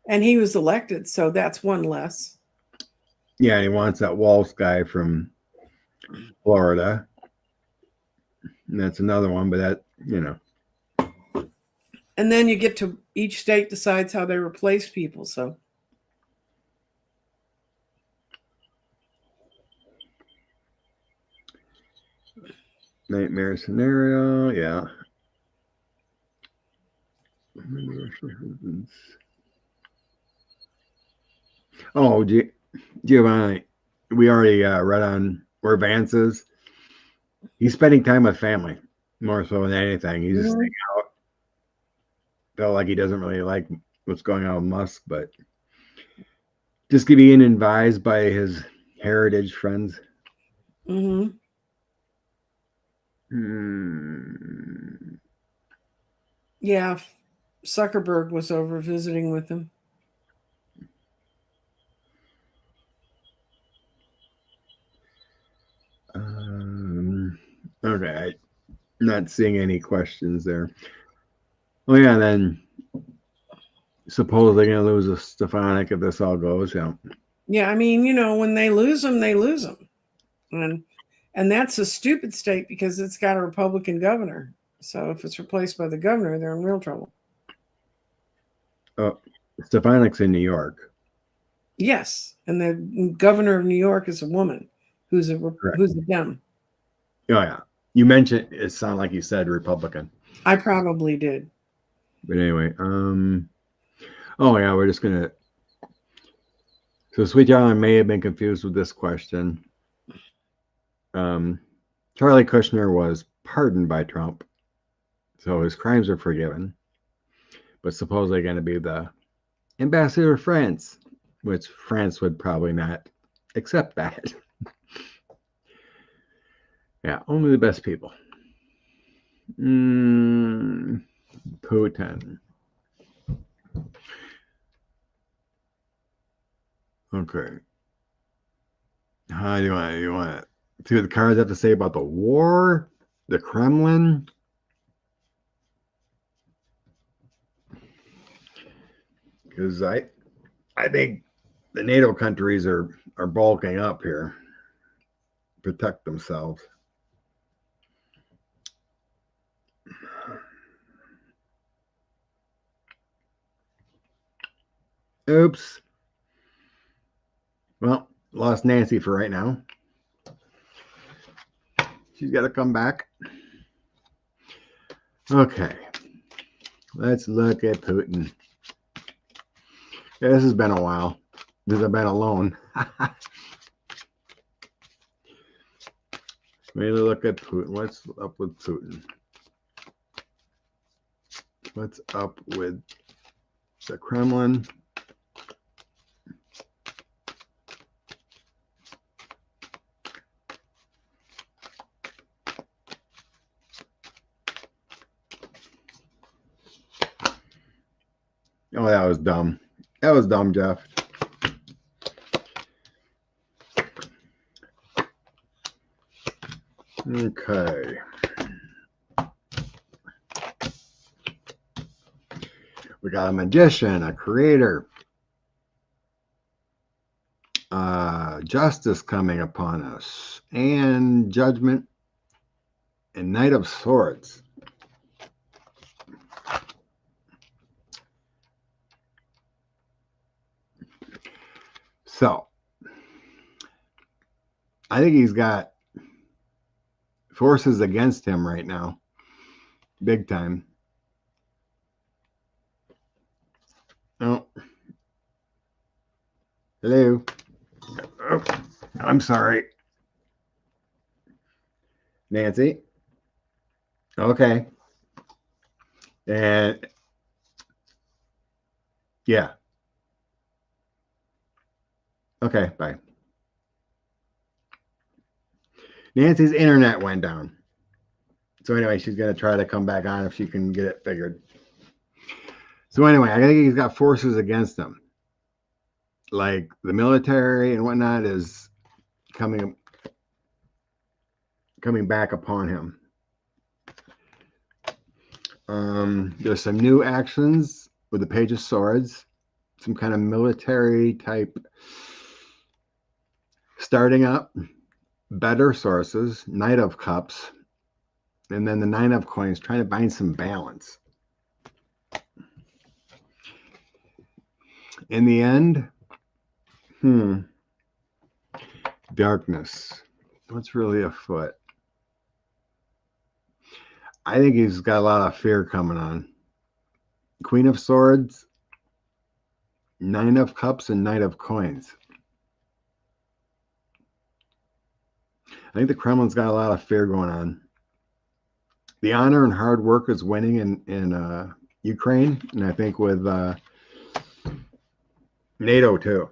and he was elected, so that's one less. Yeah, and he wants that Walsh guy from Florida. And that's another one, but that, And then you get to each state decides how they replace people, so. Nightmare scenario, yeah. Oh, Giovanni, we already read on where Vance is. He's spending time with family more so than anything. He's just out. Felt like he doesn't really like what's going on with Musk, but just being advised by his heritage friends. Mm-hmm. Yeah, Zuckerberg was over visiting with him. Okay, not seeing any questions there. Oh yeah, then supposedly going to lose a Stefanik if this all goes. Yeah. Yeah, I mean, when they lose them, they lose them, and that's a stupid state because it's got a Republican governor. So if it's replaced by the governor, they're in real trouble. Oh, Stefanik's in New York. Yes, and the governor of New York is a woman who's a Dem. Oh yeah, you mentioned it. Sounded like you said Republican. I probably did. But anyway, oh yeah, we're just gonna. So Sweet John may have been confused with this question. Charlie Kushner was pardoned by Trump, so his crimes are forgiven, but supposedly going to be the ambassador of France, which France would probably not accept that. Yeah, only the best people. Putin. Okay. How do you want to see what the cards have to say about the war, the Kremlin? Because I think the NATO countries are bulking up here, protect themselves. Oops. Well, lost Nancy for right now. She's got to come back. Okay. Let's look at Putin. Yeah, this has been a while since I've been alone. Really look at Putin. What's up with Putin? What's up with the Kremlin? Oh, that was dumb. That was dumb, Jeff. Okay. We got a magician, a creator, justice coming upon us, and judgment, and Knight of Swords. So, I think he's got forces against him right now, big time. Oh, hello. Oh, I'm sorry, Nancy. Okay, and yeah. Okay, bye. Nancy's internet went down. So anyway, she's gonna try to come back on if she can get it figured. So anyway, I think he's got forces against him. Like the military and whatnot is coming back upon him. There's some new actions with the Page of Swords, some kind of military type starting up, better sources, Knight of Cups, and then the Nine of Coins, trying to find some balance. In the end, darkness. What's really afoot? I think he's got a lot of fear coming on. Queen of Swords, Nine of Cups, and Knight of Coins. I think the Kremlin's got a lot of fear going on. The honor and hard work is winning in Ukraine, and I think with NATO too.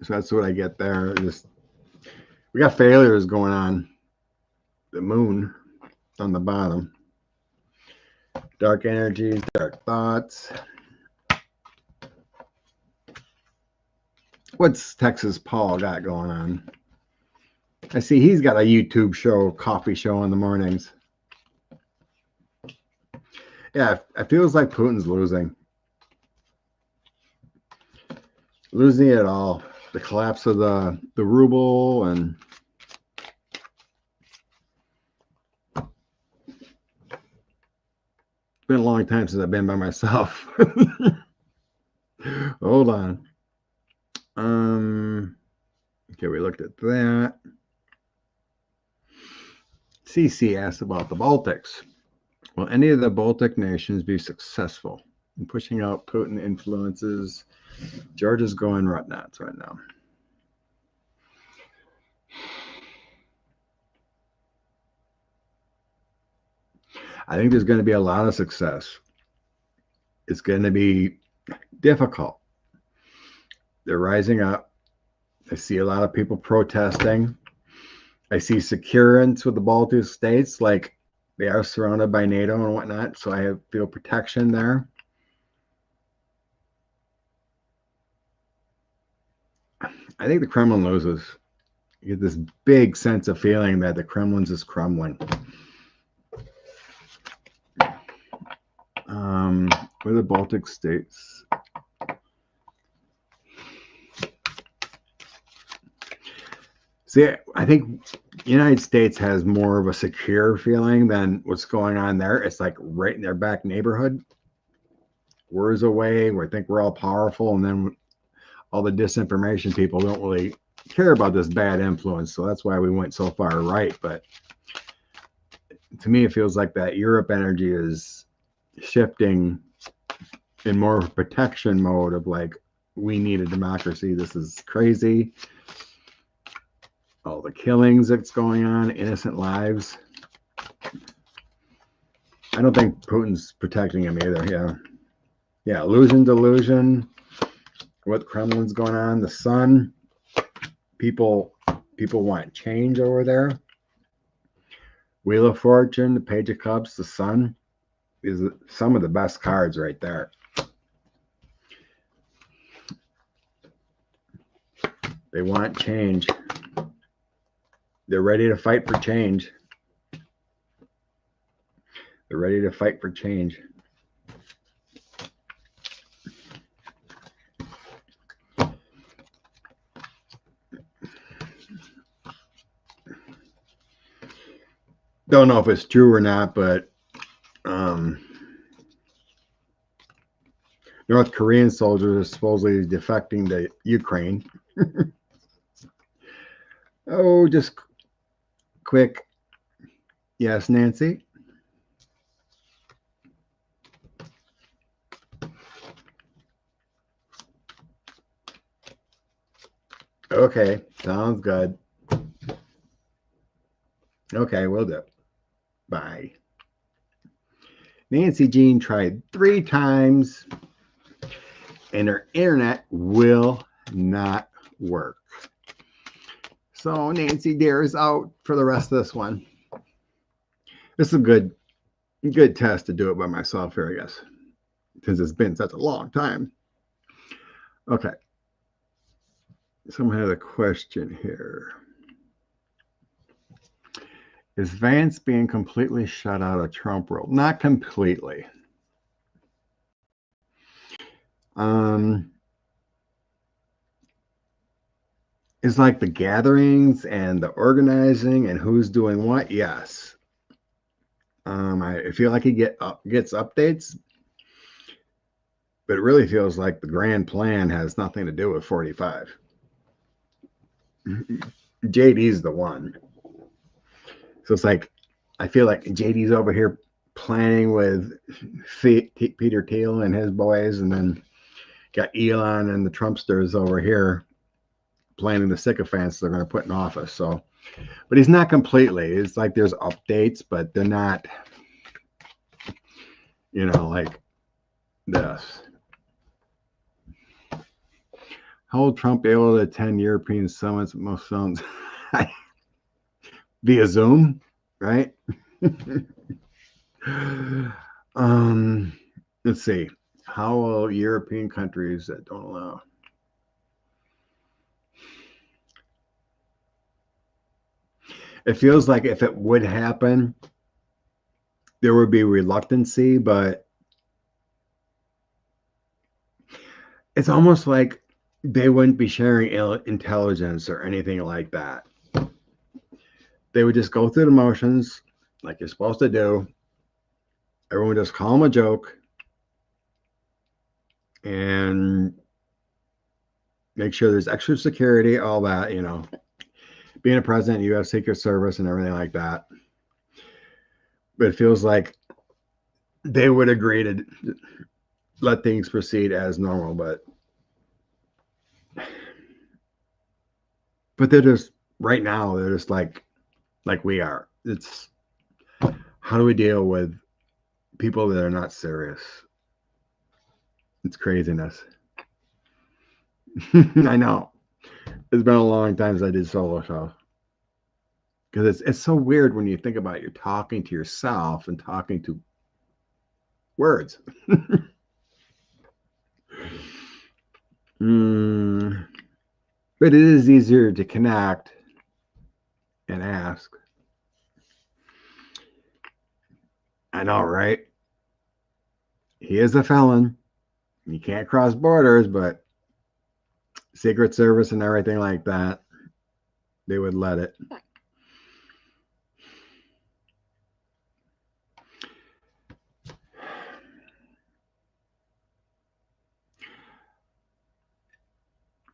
So that's what I get there. Just we got failures going on. The moon on the bottom. Dark energies, dark thoughts. What's Texas Paul got going on? I see he's got a YouTube show, coffee show in the mornings. Yeah, it feels like Putin's losing. Losing it all. The collapse of the ruble and it's been a long time since I've been by myself. Hold on. Okay, we looked at that. CC asked about the Baltics. Will any of the Baltic nations be successful in pushing out Putin influences? Georgia's going right nuts right now. I think there's going to be a lot of success. It's going to be difficult. They're rising up. I see a lot of people protesting. I see securance with the Baltic states, like they are surrounded by NATO and whatnot, so I feel protection there. I think the Kremlin loses. You get this big sense of feeling that the Kremlin's is crumbling. Where are the Baltic states? See, I think the United States has more of a secure feeling than what's going on there. It's like right in their back neighborhood. Words away. We think we're all powerful, and then all the disinformation people don't really care about this bad influence. So that's why we went so far right. But to me, it feels like that Europe energy is shifting in more of a protection mode of like, we need a democracy. This is crazy. All the killings that's going on, innocent lives. I don't think Putin's protecting him either. Yeah, illusion, delusion. What Kremlin's going on, the sun. People want change over there. Wheel of Fortune, the Page of Cups, the sun is some of the best cards right there. They want change. They're ready to fight for change. They're ready to fight for change. Don't know if it's true or not, but North Korean soldiers are supposedly defecting to Ukraine. Oh, just quick. Yes, Nancy? Okay, sounds good. Okay, we'll do. Bye. Nancy Jean tried 3 times and her internet will not work. So Nancy dear is out for the rest of this one. This is a good test to do it by myself here, I guess, since it's been such a long time. Okay. Someone had a question here. Is Vance being completely shut out of Trump world? Not completely. It's like the gatherings and the organizing and who's doing what. Yes. I feel like he gets updates, but it really feels like the grand plan has nothing to do with 45. JD's the one. So it's like, I feel like JD's over here planning with Peter Thiel and his boys, and then got Elon and the Trumpsters over here planning the sycophants they're going to put in office. So, but he's not completely. It's like there's updates, but they're not, like this. How will Trump be able to attend European summits? Most sounds via Zoom, right? Let's see. How will European countries that don't allow? It feels like if it would happen, there would be reluctancy, but it's almost like they wouldn't be sharing intelligence or anything like that. They would just go through the motions like you're supposed to do. Everyone would just call them a joke and make sure there's extra security, all that, Being a president, you have Secret Service and everything like that. But it feels like they would agree to let things proceed as normal, but they're just, right now, they're just like we are. It's, how do we deal with people that are not serious? It's craziness. I know. It's been a long time since I did solo show. Because it's so weird when you think about it. You're talking to yourself and talking to words. But it is easier to connect and ask. I know, right? He is a felon. You can't cross borders, but Secret Service and everything like that, they would let it.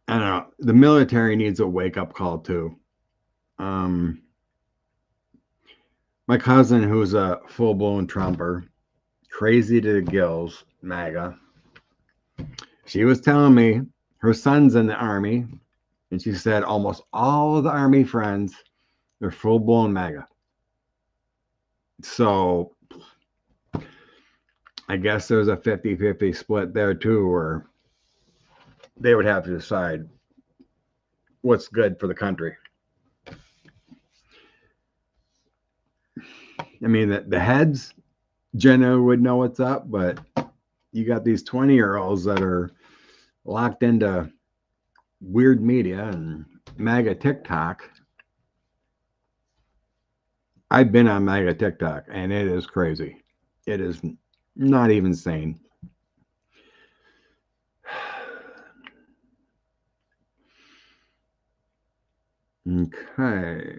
I don't know. The military needs a wake-up call too. My cousin, who's a full-blown Trumper, crazy to the gills, MAGA, she was telling me her son's in the Army, and she said almost all of the Army friends are full-blown MAGA. So I guess there's a 50-50 split there too, where they would have to decide what's good for the country. I mean, the heads generally would know what's up, but you got these 20-year-olds that are locked into weird media and MAGA TikTok. I've been on MAGA TikTok, and it is crazy. It is not even sane. Okay.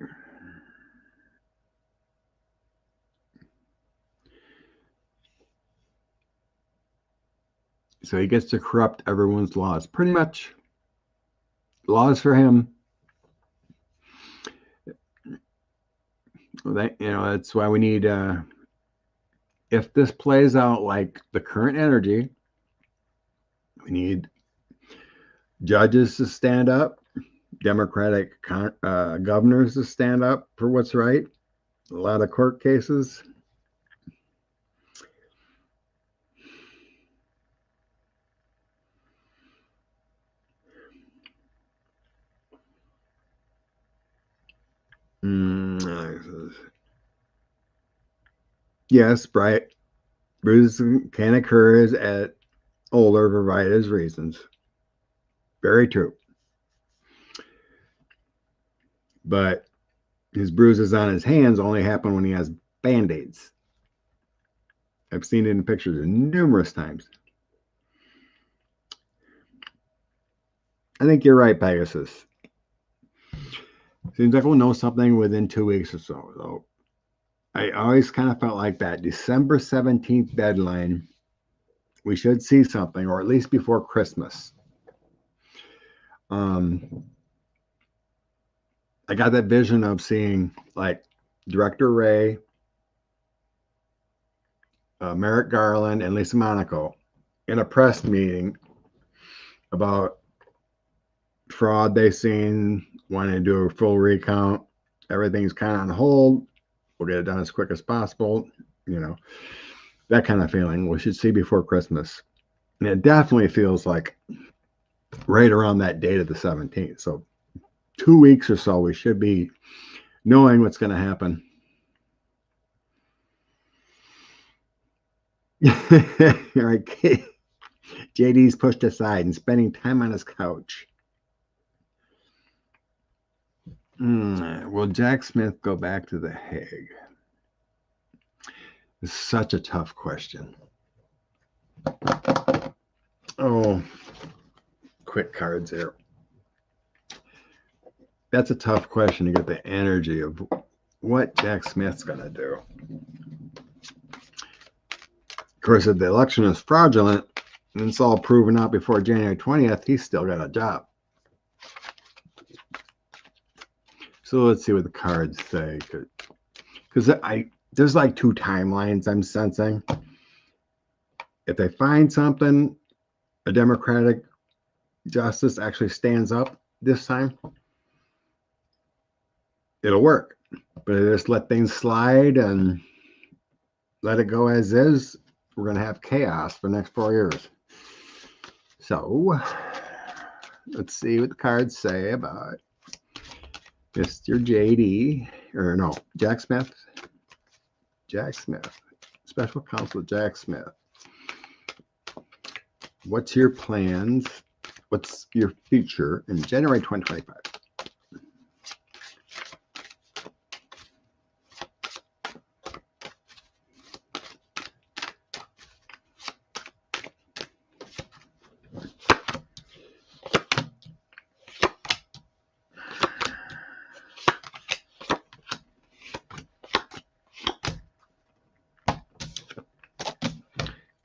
So he gets to corrupt everyone's laws. Pretty much laws for him. That's why we need, if this plays out like the current energy, we need judges to stand up, Democratic governors to stand up for what's right. A lot of court cases. Yes, bright bruises can occur at older for various reasons. Very true. But his bruises on his hands only happen when he has Band-Aids. I've seen it in pictures numerous times. I think you're right, Pegasus. Seems like we'll know something within 2 weeks or so. So I always kind of felt like that December 17th deadline, we should see something, or at least before Christmas. I got that vision of seeing like Director Ray, Merrick Garland, and Lisa Monaco in a press meeting about fraud they seen, wanting to do a full recount. Everything's kind of on hold. We'll get it done as quick as possible. You know, that kind of feeling we should see before Christmas. And it definitely feels like right around that date of the 17th. So 2 weeks or so, we should be knowing what's going to happen. Right. JD's pushed aside and spending time on his couch. Will Jack Smith go back to The Hague? It's such a tough question. Oh, quick cards here. That's a tough question to get the energy of what Jack Smith's going to do. Of course, if the election is fraudulent and it's all proven out before January 20th, he's still got a job. So let's see what the cards say. Because there's like two timelines I'm sensing. If they find something, a Democratic justice actually stands up this time, it'll work. But if they just let things slide and let it go as is, we're going to have chaos for the next 4 years. So let's see what the cards say about Mr. JD, or no, Jack Smith. Jack Smith, Special Counsel Jack Smith. What's your plans? What's your future in January 2025?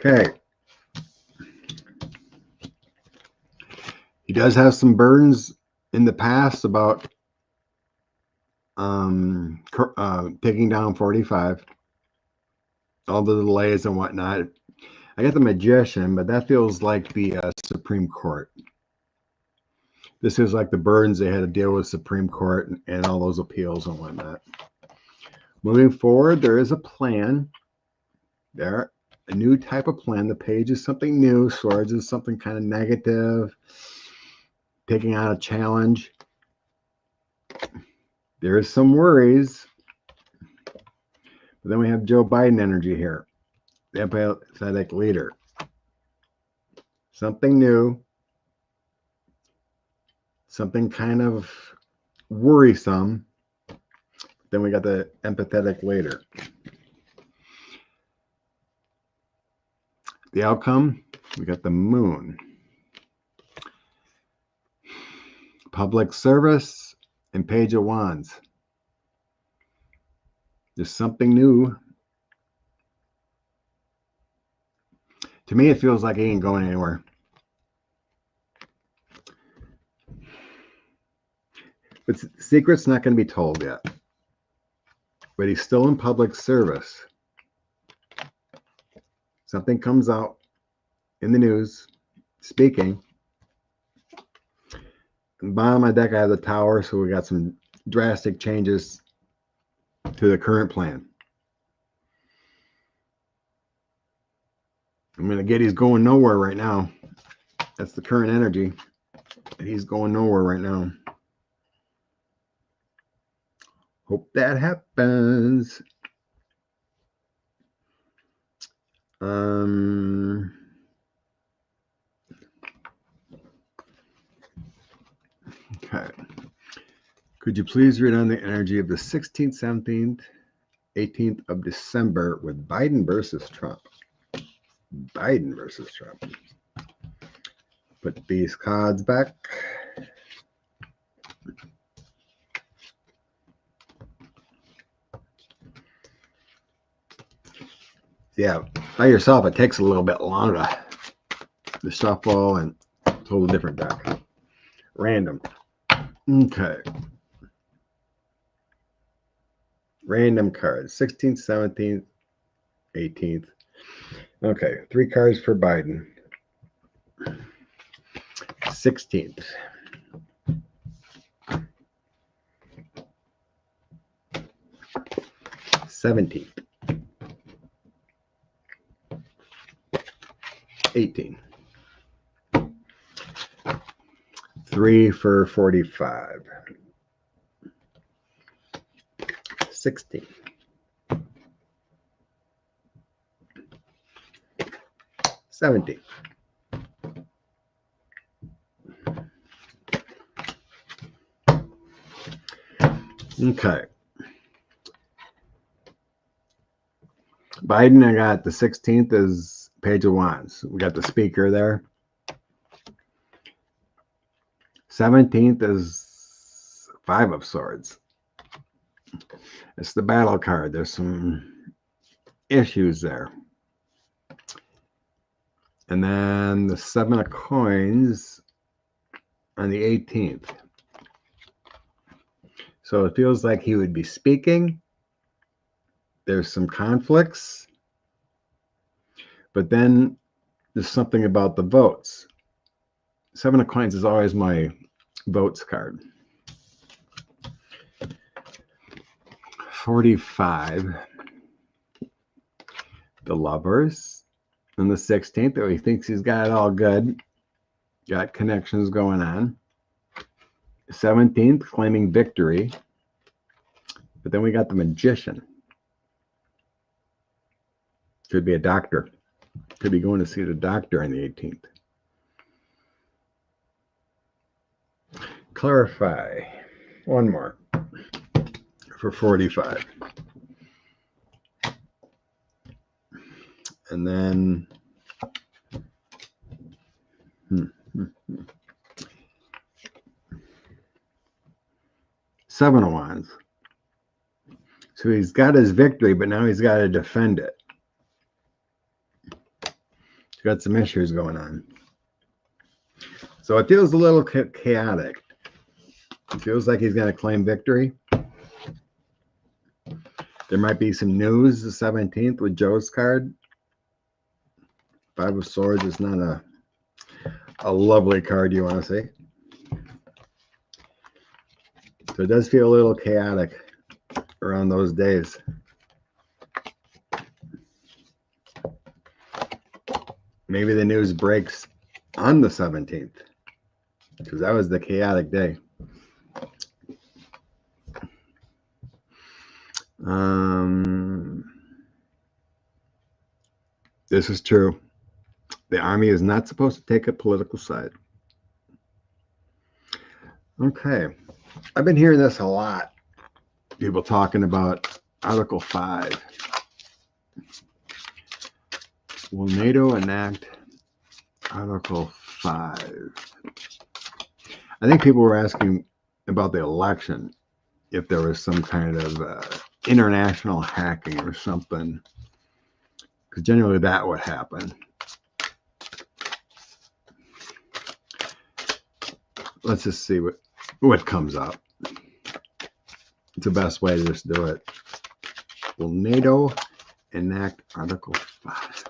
Okay. He does have some burdens in the past about taking down 45, all the delays and whatnot. I got the Magician, but that feels like the Supreme Court. This is like the burdens they had to deal with Supreme Court and all those appeals and whatnot. Moving forward, there is a plan there. A new type of plan. The Page is something new. Swords is something kind of negative. Taking on a challenge. There is some worries. But then we have Joe Biden energy here. The empathetic leader. Something new. Something kind of worrisome. Then we got the empathetic leader. The outcome, we got the Moon. Public service and Page of Wands. There's something new. To me, it feels like he ain't going anywhere. But the secret's not going to be told yet. But he's still in public service. Something comes out in the news, speaking. Bottom of my deck, I have the Tower, so we got some drastic changes to the current plan. I'm going to get he's going nowhere right now. That's the current energy. He's going nowhere right now. Hope that happens. Okay. Could you please read on the energy of the 16th, 17th, 18th of December with Biden versus Trump? Biden versus Trump. Put these cards back. Yeah, by yourself, it takes a little bit longer to shuffle, and total different deck. Random. Okay. Random cards. 16th, 17th, 18th. Okay, 3 cards for Biden. 16th. 17th. 18. 3 for 45. 16. 17. Okay. Biden, I got the 16th is Page of Wands. We got the speaker there. 17th is 5 of Swords. It's the battle card. There's some issues there. And then the 7 of Coins on the 18th. So it feels like he would be speaking. There's some conflicts. But then there's something about the votes. 7 of Coins is always my votes card. 45. The Lovers. And the 16th, oh, he thinks he's got it all good. Got connections going on. 17th, claiming victory. But then we got the Magician. Could be a doctor. Could be going to see the doctor on the 18th. Clarify. One more for 45. And then 7 of Wands. So he's got his victory, but now he's got to defend it. He's got some issues going on. So it feels a little chaotic. It feels like he's going to claim victory. There might be some news the 17th with Joe's card. 5 of Swords is not a lovely card you want to see. So it does feel a little chaotic around those days. Maybe the news breaks on the 17th because that was the chaotic day. This is true. The army is not supposed to take a political side. Okay. I've been hearing this a lot. People talking about Article 5. Will NATO enact Article 5? I think people were asking about the election, if there was some kind of international hacking or something. Because generally that would happen. Let's just see what comes up. It's the best way to just do it. Will NATO enact Article 5?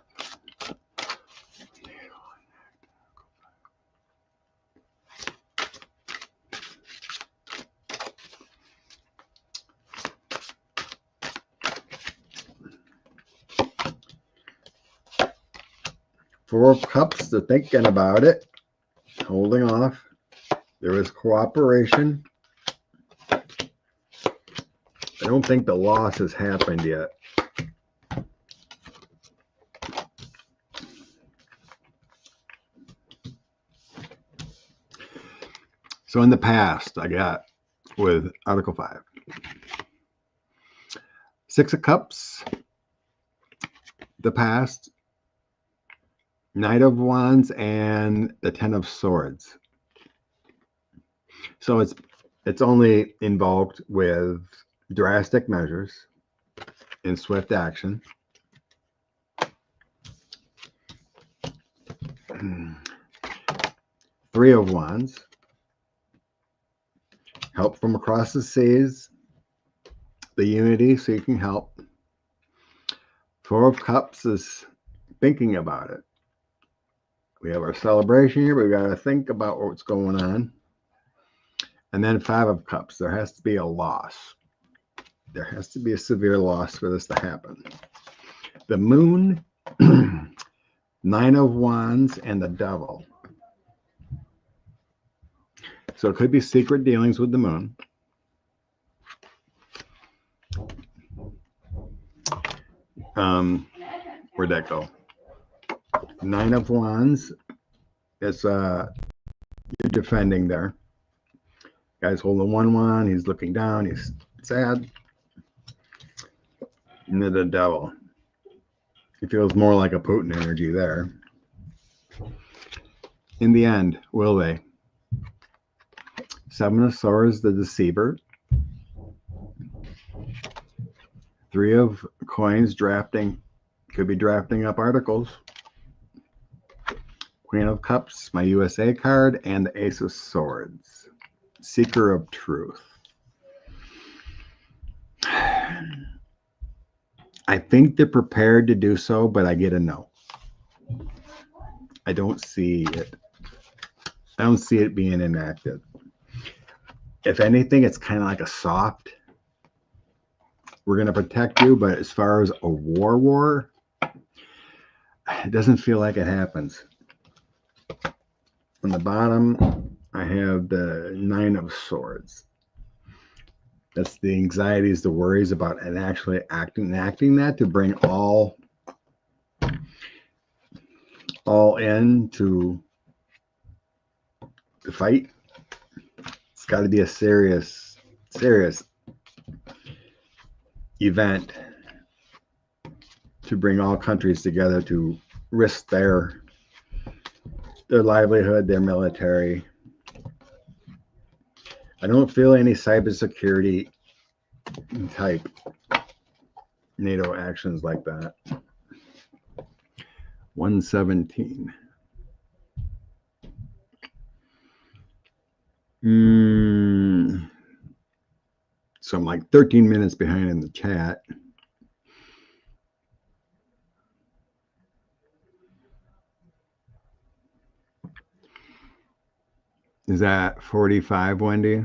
Four of Cups, they're thinking about it, holding off. There is cooperation. I don't think the loss has happened yet. So in the past, I got with Article 5. 6 of Cups, the past. Knight of Wands and the 10 of Swords. So it's only involved with drastic measures and swift action. Three of Wands. Help from across the seas. the unity so you can help. Four of Cups is thinking about it. We have our celebration here, but we got to think about what's going on. And then Five of Cups. There has to be a loss. There has to be a severe loss for this to happen. The Moon, Nine of Wands, and the Devil. So it could be secret dealings with the Moon. Where'd that go? Nine of Wands. It's you're defending there. Guy's holding one wand. He's looking down. He's sad. And then the Devil. He feels more like a Putin energy there. In the end, will they? Seven of Swords, the Deceiver. Three of Coins, drafting. Could be drafting up articles. Queen of Cups, my USA card, and the Ace of Swords. Seeker of Truth. I think they're prepared to do so, but I get a no. I don't see it. I don't see it being enacted. If anything, it's kind of like a soft, we're going to protect you, but as far as a war, it doesn't feel like it happens. On the bottom, I have the Nine of Swords. That's the anxieties, the worries about and actually enacting that to bring all in to the fight. It's got to be a serious event to bring all countries together to risk their livelihood, their military. I don't feel any cybersecurity type NATO actions like that. 117. So I'm like 13 minutes behind in the chat. Is that 45, Wendy?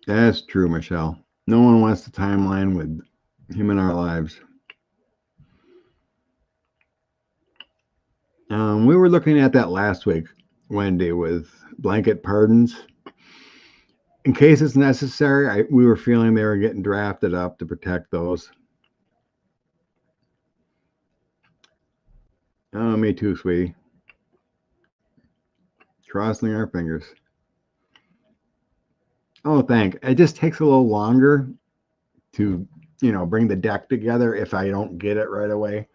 That's true, Michelle. No one wants the timeline with him in our lives. We were looking at that last week, Wendy, with blanket pardons. In case it's necessary, we were feeling they were getting drafted up to protect those. Oh, me too, sweetie. Crossing our fingers. Oh, thank. It just takes a little longer to, bring the deck together if I don't get it right away.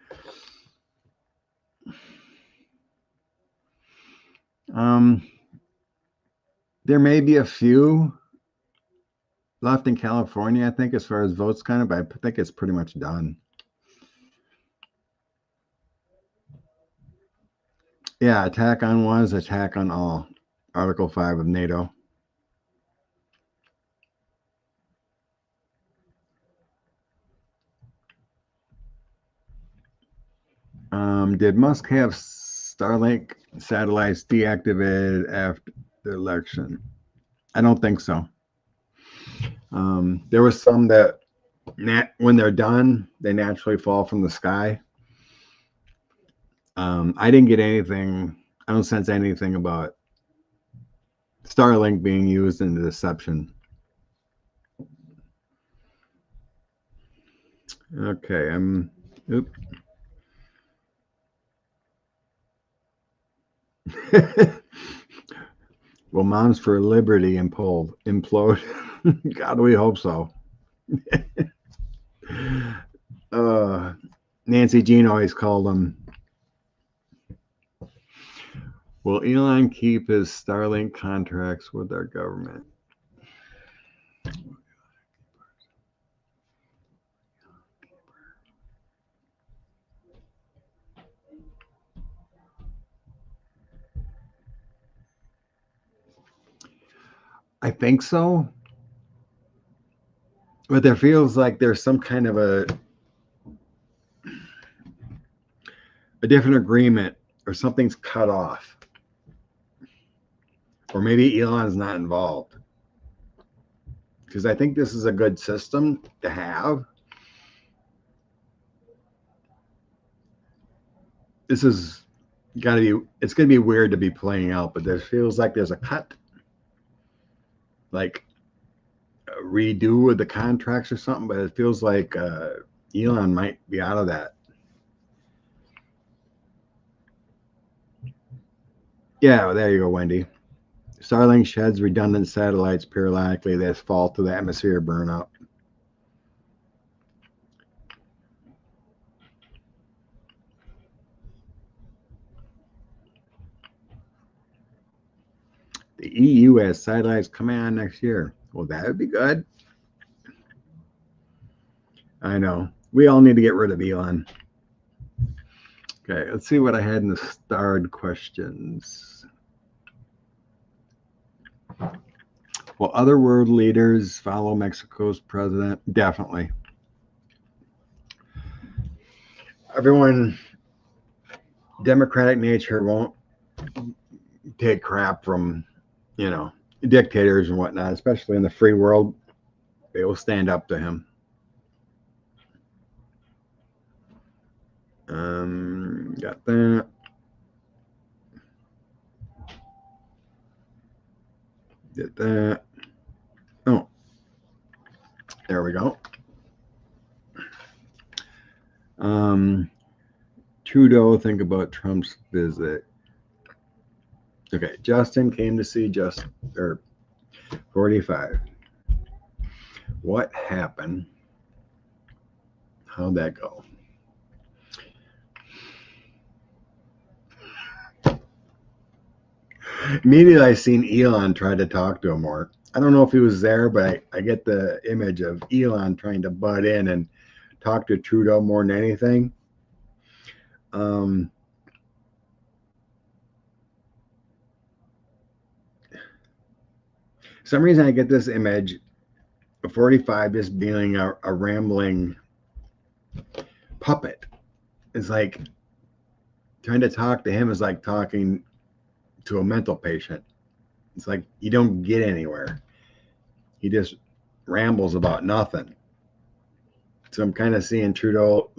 There may be a few left in California, I think, as far as votes kind of, but I think it's pretty much done. Yeah, attack on one is attack on all. Article 5 of NATO. Did Musk have Starlink satellites deactivated after the election? I don't think so. There was some that when they're done, they naturally fall from the sky. I didn't get anything. I don't sense anything about Starlink being used in the deception. Okay, oops. Will Moms for Liberty implode? God, we hope so. Nancy Jean always called them. Will Elon keep his Starlink contracts with our government? I think so. But there feels like there's some kind of a different agreement, or something's cut off. Or maybe Elon's not involved. Because I think this is a good system to have. This is gotta be, it's gonna be weird to be playing out, but there feels like there's a cut. Like a redo of the contracts or something, but it feels like Elon might be out of that. Yeah, well, there you go, Wendy. Starlink sheds redundant satellites periodically that fall to the atmosphere burnout. The EU has satellites coming on next year. Well, that would be good. I know. We all need to get rid of Elon. Okay, let's see what I had in the starred questions. Will other world leaders follow Mexico's president? Definitely. Everyone, democratic nature won't take crap from, dictators and whatnot, especially in the free world. They will stand up to him. Got that. Did that. Oh, there we go. Trudeau, think about Trump's visit. Okay, Justin came to see 45. What happened? How'd that go? Immediately I seen Elon try to talk to him more. I don't know if he was there, but I get the image of Elon trying to butt in and talk to Trudeau more than anything. For some reason I get this image of 45 just being a rambling puppet. It's like trying to talk to him is like talking to a mental patient. It's like you don't get anywhere. He just rambles about nothing. So I'm kind of seeing Trudeau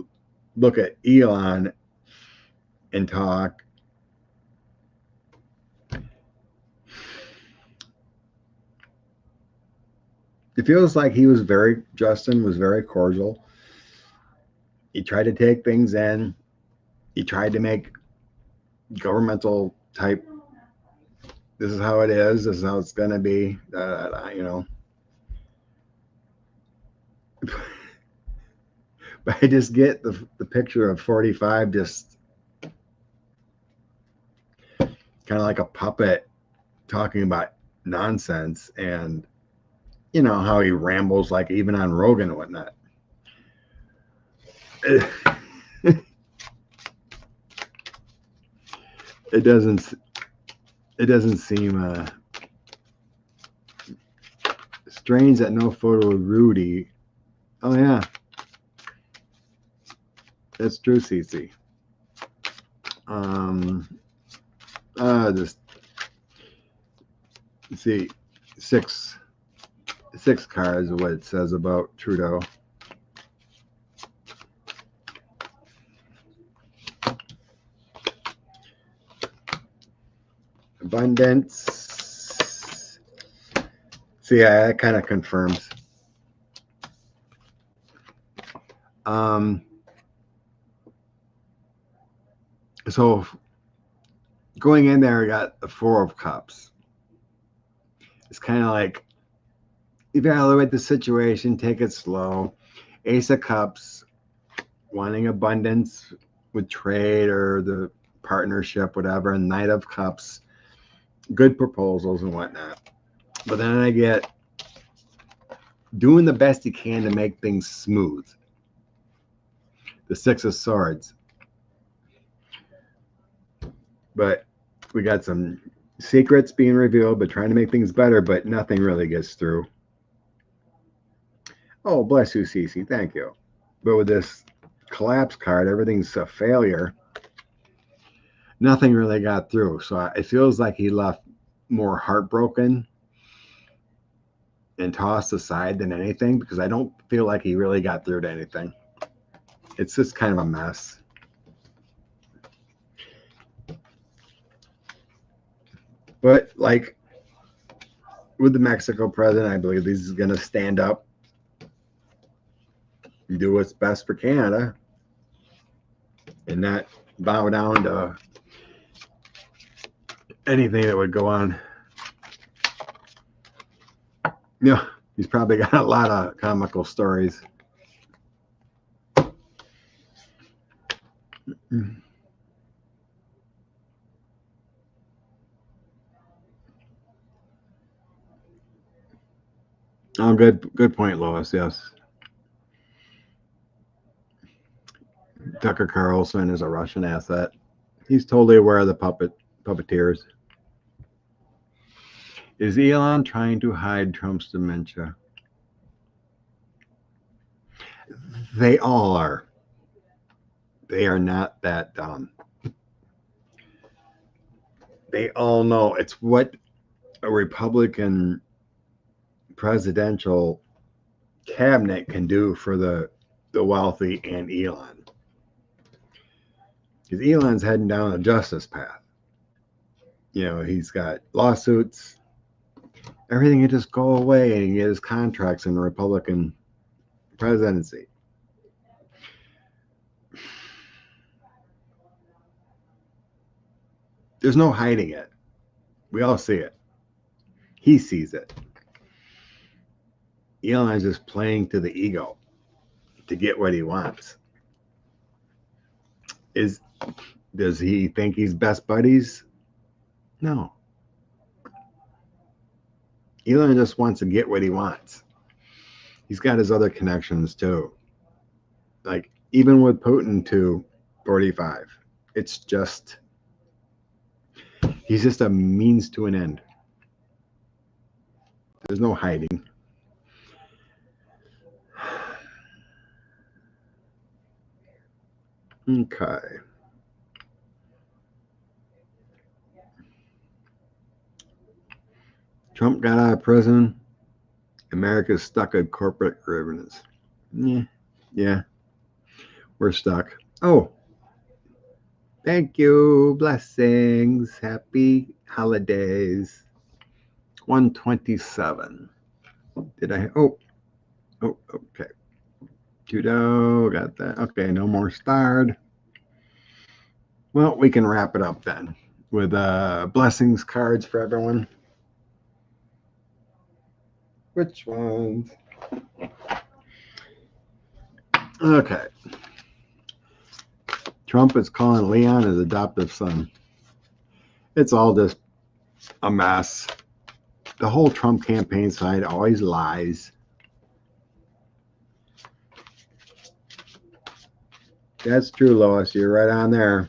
look at Elon and talk. It feels like Justin was very cordial. He tried to take things in. He tried to make governmental type, this is how it is, this is how it's going to be, But I just get the picture of 45 just kind of like a puppet talking about nonsense, and how he rambles, like even on Rogan and whatnot. It doesn't seem strange that no photo of Rudy. Oh yeah, that's true, Cece. Just see six cards of what it says about Trudeau. Abundance. See, yeah, that kind of confirms. So going in there, I got the Four of Cups. It's kind of like, evaluate the situation, take it slow. Ace of Cups, wanting abundance with trade or the partnership, whatever. And Knight of Cups, good proposals and whatnot. But then I get doing the best you can to make things smooth. The Six of Swords. But we got some secrets being revealed, but trying to make things better, but nothing really gets through. Oh, bless you, Cece. Thank you. But with this collapse card, everything's a failure. Nothing really got through. So it feels like he left more heartbroken and tossed aside than anything, because I don't feel like he really got through to anything. It's just kind of a mess. But like with the Mexico president, I believe he's going to stand up and do what's best for Canada and not bow down to anything that would go on. Yeah, he's probably got a lot of comical stories. Oh, good point, Lois. Yes. Tucker Carlson is a Russian asset. He's totally aware of the puppeteers. Is Elon trying to hide Trump's dementia? They all are. They are not that dumb. They all know it's what a Republican presidential cabinet can do for the wealthy and Elon. Because Elon's heading down a justice path. You know, he's got lawsuits. Everything can just go away and get his contracts in the Republican presidency. There's no hiding it. We all see it. He sees it. Elon's just playing to the ego to get what he wants. Does he think he's best buddies? No. Elon just wants to get what he wants. He's got his other connections too. Like even with Putin to 45, it's just he's just a means to an end. There's no hiding. Okay. Trump got out of prison. America's stuck in corporate governance. Yeah. We're stuck. Oh. Thank you. Blessings. Happy holidays. 127. Did I? Oh, okay. Trudeau, got that. Okay, no more starred. Well, we can wrap it up then with blessings cards for everyone. Which ones? Okay. Trump is calling Leon his adoptive son. It's all just a mess. The whole Trump campaign side always lies. That's true, Lois. You're right on there.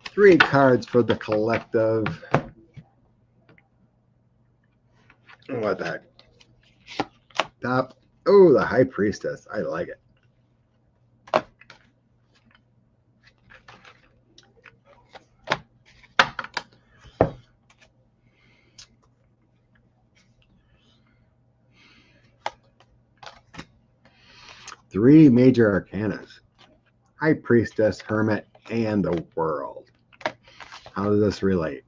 Three cards for the collective. What the heck? Top. Oh, the High Priestess. I like it. Three major arcanas. High Priestess, Hermit, and the World. How does this relate?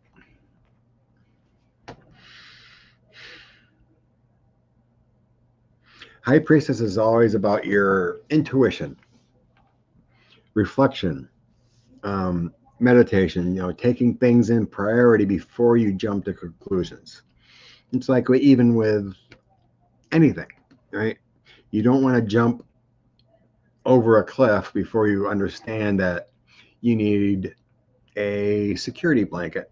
High Priestess is always about your intuition, reflection, meditation, taking things in priority before you jump to conclusions. It's like even with anything, right? You don't want to jump over a cliff before you understand that you need a security blanket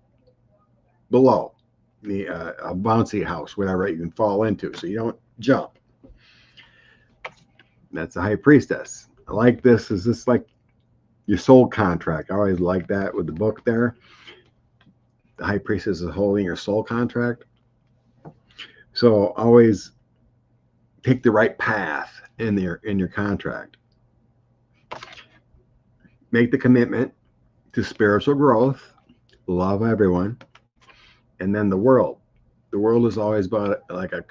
below a bouncy house, whatever you can fall into, so you don't jump. That's a High Priestess. I like this. Is this like Your soul contract. I always like that with the book there. The high priestess is holding your soul contract. So always pick the right path in your contract. Make the commitment to spiritual growth, love everyone, and then the world. The world is always about like a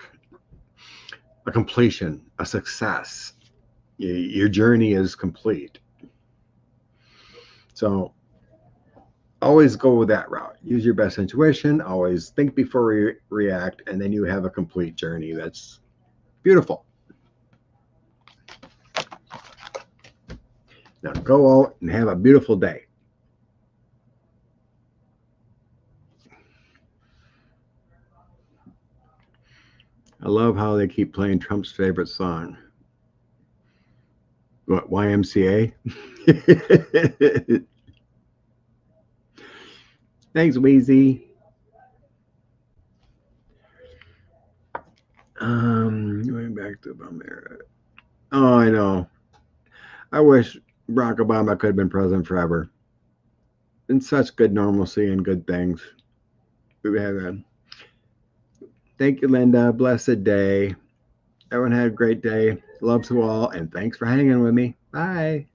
completion, a success. Your journey is complete. So always go with that route. Use your best intuition. Always think before you react, and then you have a complete journey. That's beautiful. Now go out and have a beautiful day. I love how they keep playing Trump's favorite song. What, YMCA? Thanks, Weezy. Going back to America. Oh, I know. I wish Barack Obama could have been president forever. And such good normalcy and good things. We have a thank you, Linda. Blessed day. Everyone had a great day. Love to all, and thanks for hanging with me. Bye.